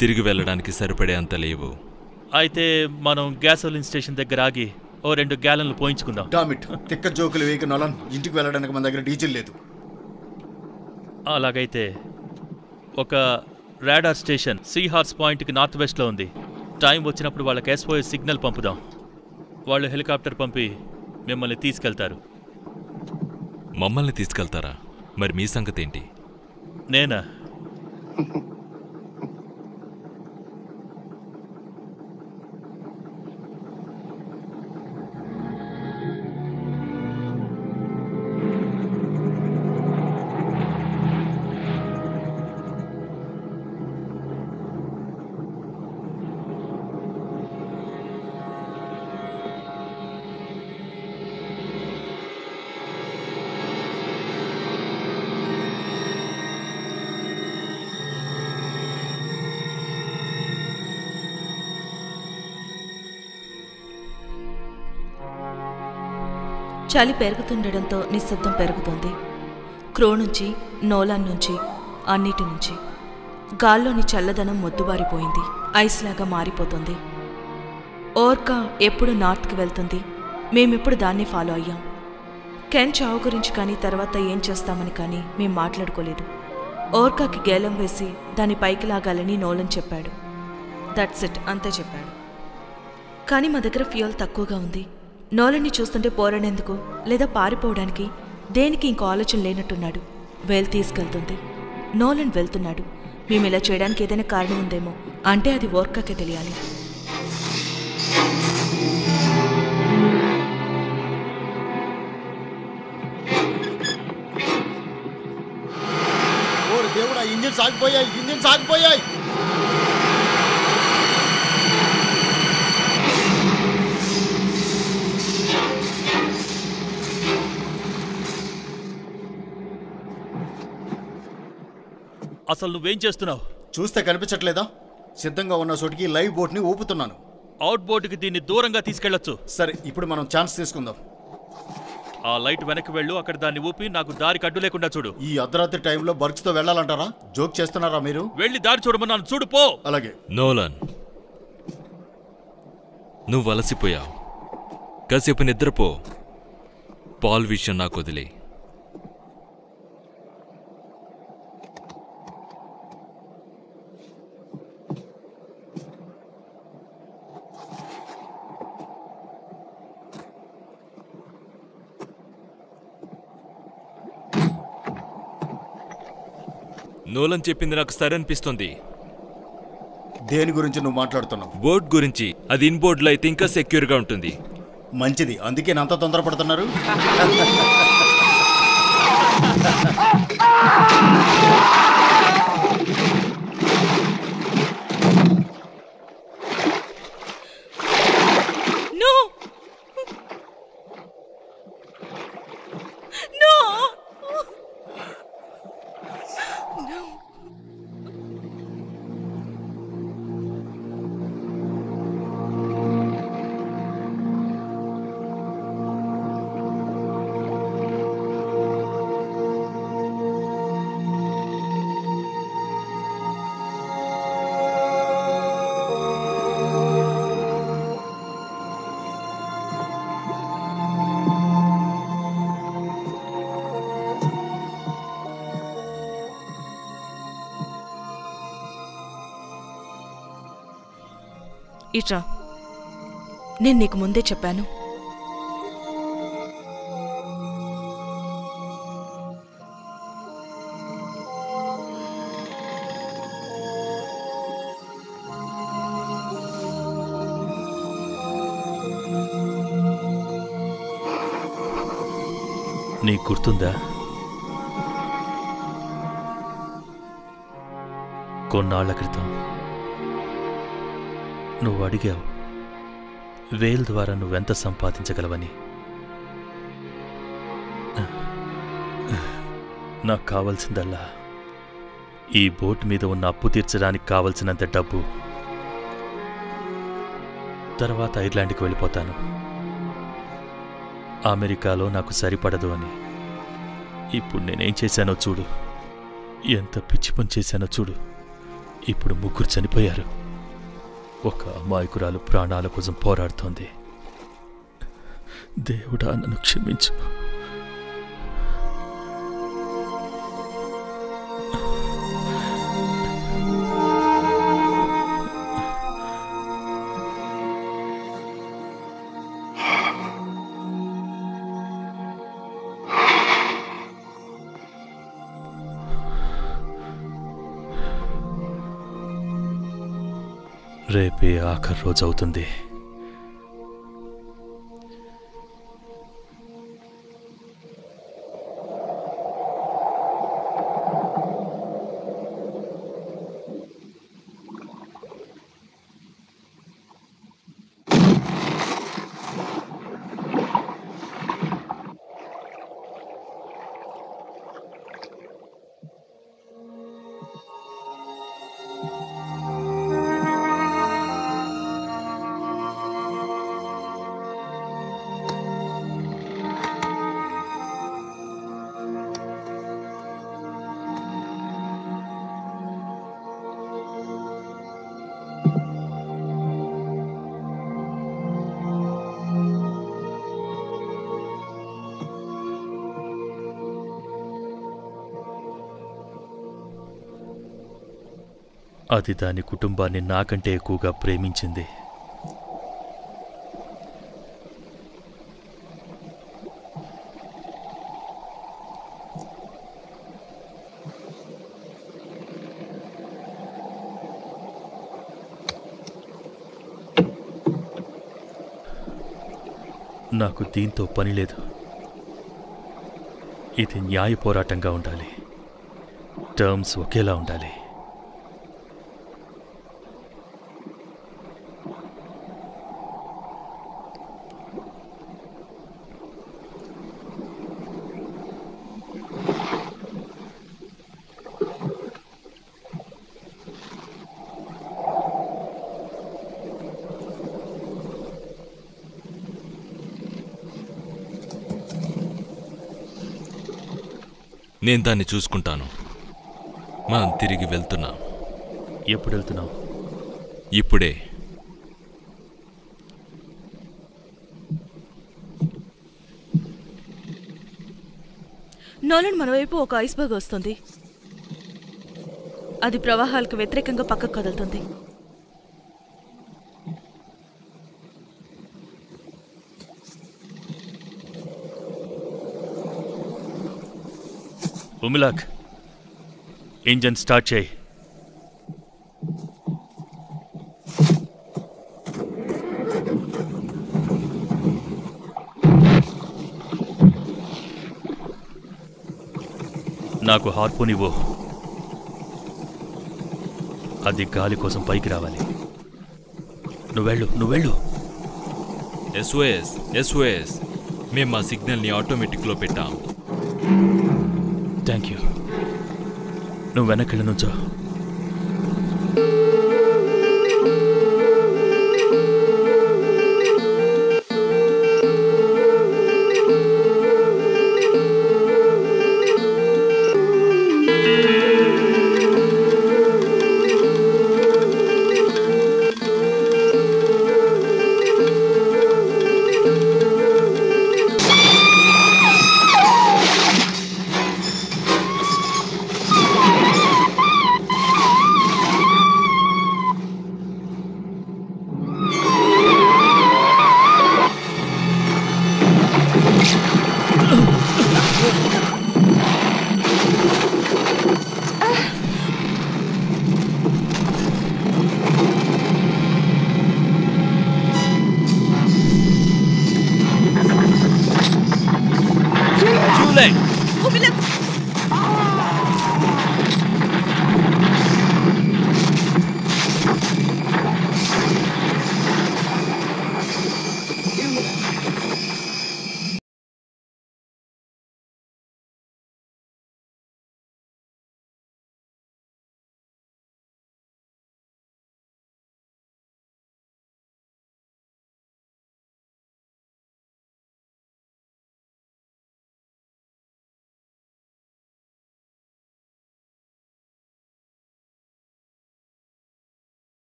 తిరిగి వెళ్ళడానికి సరిపడే అంత లేవు.
అయితే మనం గ్యాసోలిన్ స్టేషన్ దగ్గర ఆగి 2 గ్యాలన్లు పోయించుకుందాం.
డామిట్, తిక్క జోకులు వేయక నొలాన్. ఇంటికి వెళ్ళడానికి మన దగ్గర డీజిల్ లేదు.
అలాగైతే ఒక రాడార్ స్టేషన్ సీ హార్స్ పాయింట్కి నార్త్ వెస్ట్లో ఉంది. టైం వచ్చినప్పుడు వాళ్ళకి SOS సిగ్నల్ పంపుదాం. వాళ్ళు హెలికాప్టర్ పంపి మిమ్మల్ని తీసుకెళ్తారు.
మమ్మల్ని తీసుకెళ్తారా? మరి మీ సంగతి ఏంటి?
నేనా?
చలి పెరుగుతుండడంతో నిశ్శబ్దం పెరుగుతోంది. క్రో నుంచి, నోలాన్ నుంచి, అన్నిటి నుంచి. గాల్లోని చల్లదనం మొద్దుబారిపోయింది, ఐస్లాగా మారిపోతుంది. ఓర్కా ఎప్పుడు నార్త్కి వెళ్తుంది, మేమెప్పుడు దాన్ని ఫాలో అయ్యాం. కెన్ చావు గురించి కానీ తర్వాత ఏం చేస్తామని కానీ మేం మాట్లాడుకోలేదు. ఓర్కాకి గేలం వేసి దాన్ని పైకి లాగాలని నోలన్ చెప్పాడు. దట్స్ ఇట్, అంతే చెప్పాడు. కానీ మా దగ్గర ఫ్యూయల్ తక్కువగా ఉంది. నోలన్ని చూస్తుంటే పోరాడేందుకు లేదా పారిపోవడానికి దేనికి ఇంకో ఆలోచన లేనట్టున్నాడు. వేల్ తీసుకెళ్తుంది. నోలన్ వెళ్తున్నాడు. మేము ఇలా చేయడానికి ఏదైనా కారణం ఉందేమో, అంటే అది ఓర్కాకే తెలియాలి.
దేవుడా, ఇంజిన్స్ ఆగిపోయాయి, ఇంజిన్స్ ఆగిపోయాయి.
అసలు నువ్వేం చేస్తున్నావు?
చూస్తే కనిపించట్లేదా? సిద్ధంగా ఉన్న చోటికి లైవ్ బోట్ని ఊపుతున్నాను.
అవుట్ బోర్డుకి దీన్ని దూరంగా తీసుకెళ్లొచ్చు.
సరే, ఇప్పుడు మనం ఛాన్స్ తీసుకుందాం.
ఆ లైట్ వెనక్కి వెళ్ళు, అక్కడ దాన్ని ఊపి నాకు దారికి అడ్డు లేకుండా చూడు.
ఈ అర్ధరాత్రి టైంలో బర్చ్తో వెళ్ళాలంటారా? జోక్ చేస్తున్నారా మీరు?
వెళ్ళి దారి చూడమన్నాను, చూడు పో.
అలాగే.
నోలన్, నువ్వు అలసిపోయావు, కాసేపు నిద్రపో. పాల్ విషయం నాకు వదిలే. నోలన్ చెప్పింది నాకు సరే అనిపిస్తుంది.
దేని గురించి నువ్వు మాట్లాడుతున్నావు?
బోర్డ్ గురించి. అది ఇన్ బోర్డులో అయితే ఇంకా సెక్యూర్గా ఉంటుంది.
మంచిది, అందుకే అంత తొందరపడుతున్నారు.
ఇట్రా, నేను నీకు ముందే చెప్పాను.
నీకు గుర్తుందా, కొన్నాళ్ల క్రితం నువ్వు అడిగావు వేల్ ద్వారా నువ్వెంత సంపాదించగలవని. నాకు కావాల్సిందల్లా ఈ బోట్ మీద ఉన్న అప్పు తీర్చడానికి కావలసినంత డబ్బు. తర్వాత ఐర్లాండ్కి వెళ్ళిపోతాను. అమెరికాలో నాకు సరిపడదు అని. ఇప్పుడు నేనేం చేశానో చూడు, ఎంత పిచ్చి పని చేశానో చూడు. ఇప్పుడు 3 చనిపోయారు. ఒక అమాయకురాలు ప్రాణాల కోసం పోరాడుతోంది. దేవుడా, నన్ను క్షమించు. రేపే ఆఖరి రోజు అవుతుంది. అది దాని కుటుంబాన్ని నాకంటే ఎక్కువగా ప్రేమించింది. నాకు దీంతో పని లేదు. ఇది న్యాయ పోరాటంగా ఉండాలి. టర్మ్స్ ఒకేలా ఉండాలి.
నేను దాన్ని చూసుకుంటాను. మనం తిరిగి వెళ్తున్నాం.
ఎప్పుడు వెళ్తున్నావు?
ఇప్పుడే.
నోలన్ మన వైపు ఒక ఐస్బర్గ్ వస్తుంది. అది ప్రవాహాలకు వ్యతిరేకంగా పక్కకు కదులుతుంది.
ఉమిలాక్, ఇంజన్ స్టార్ట్ చేయి. నాకు హార్పూన్ ఇవ్వు. అది గాలి కోసం పైకి రావాలి. నువ్వెళ్ళు.
SOS. మేము మా సిగ్నల్ని ఆటోమేటిక్లో పెట్టాం.
Thank you. నువ్వు వెనక్కి నుంచో.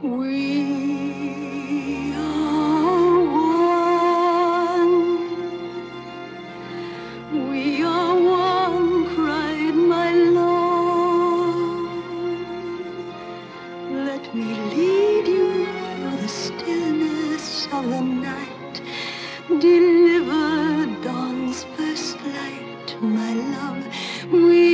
We are one. We are one, cried my Lord. Let me lead you through the stillness of the night. Deliver dawn's first light, my love. We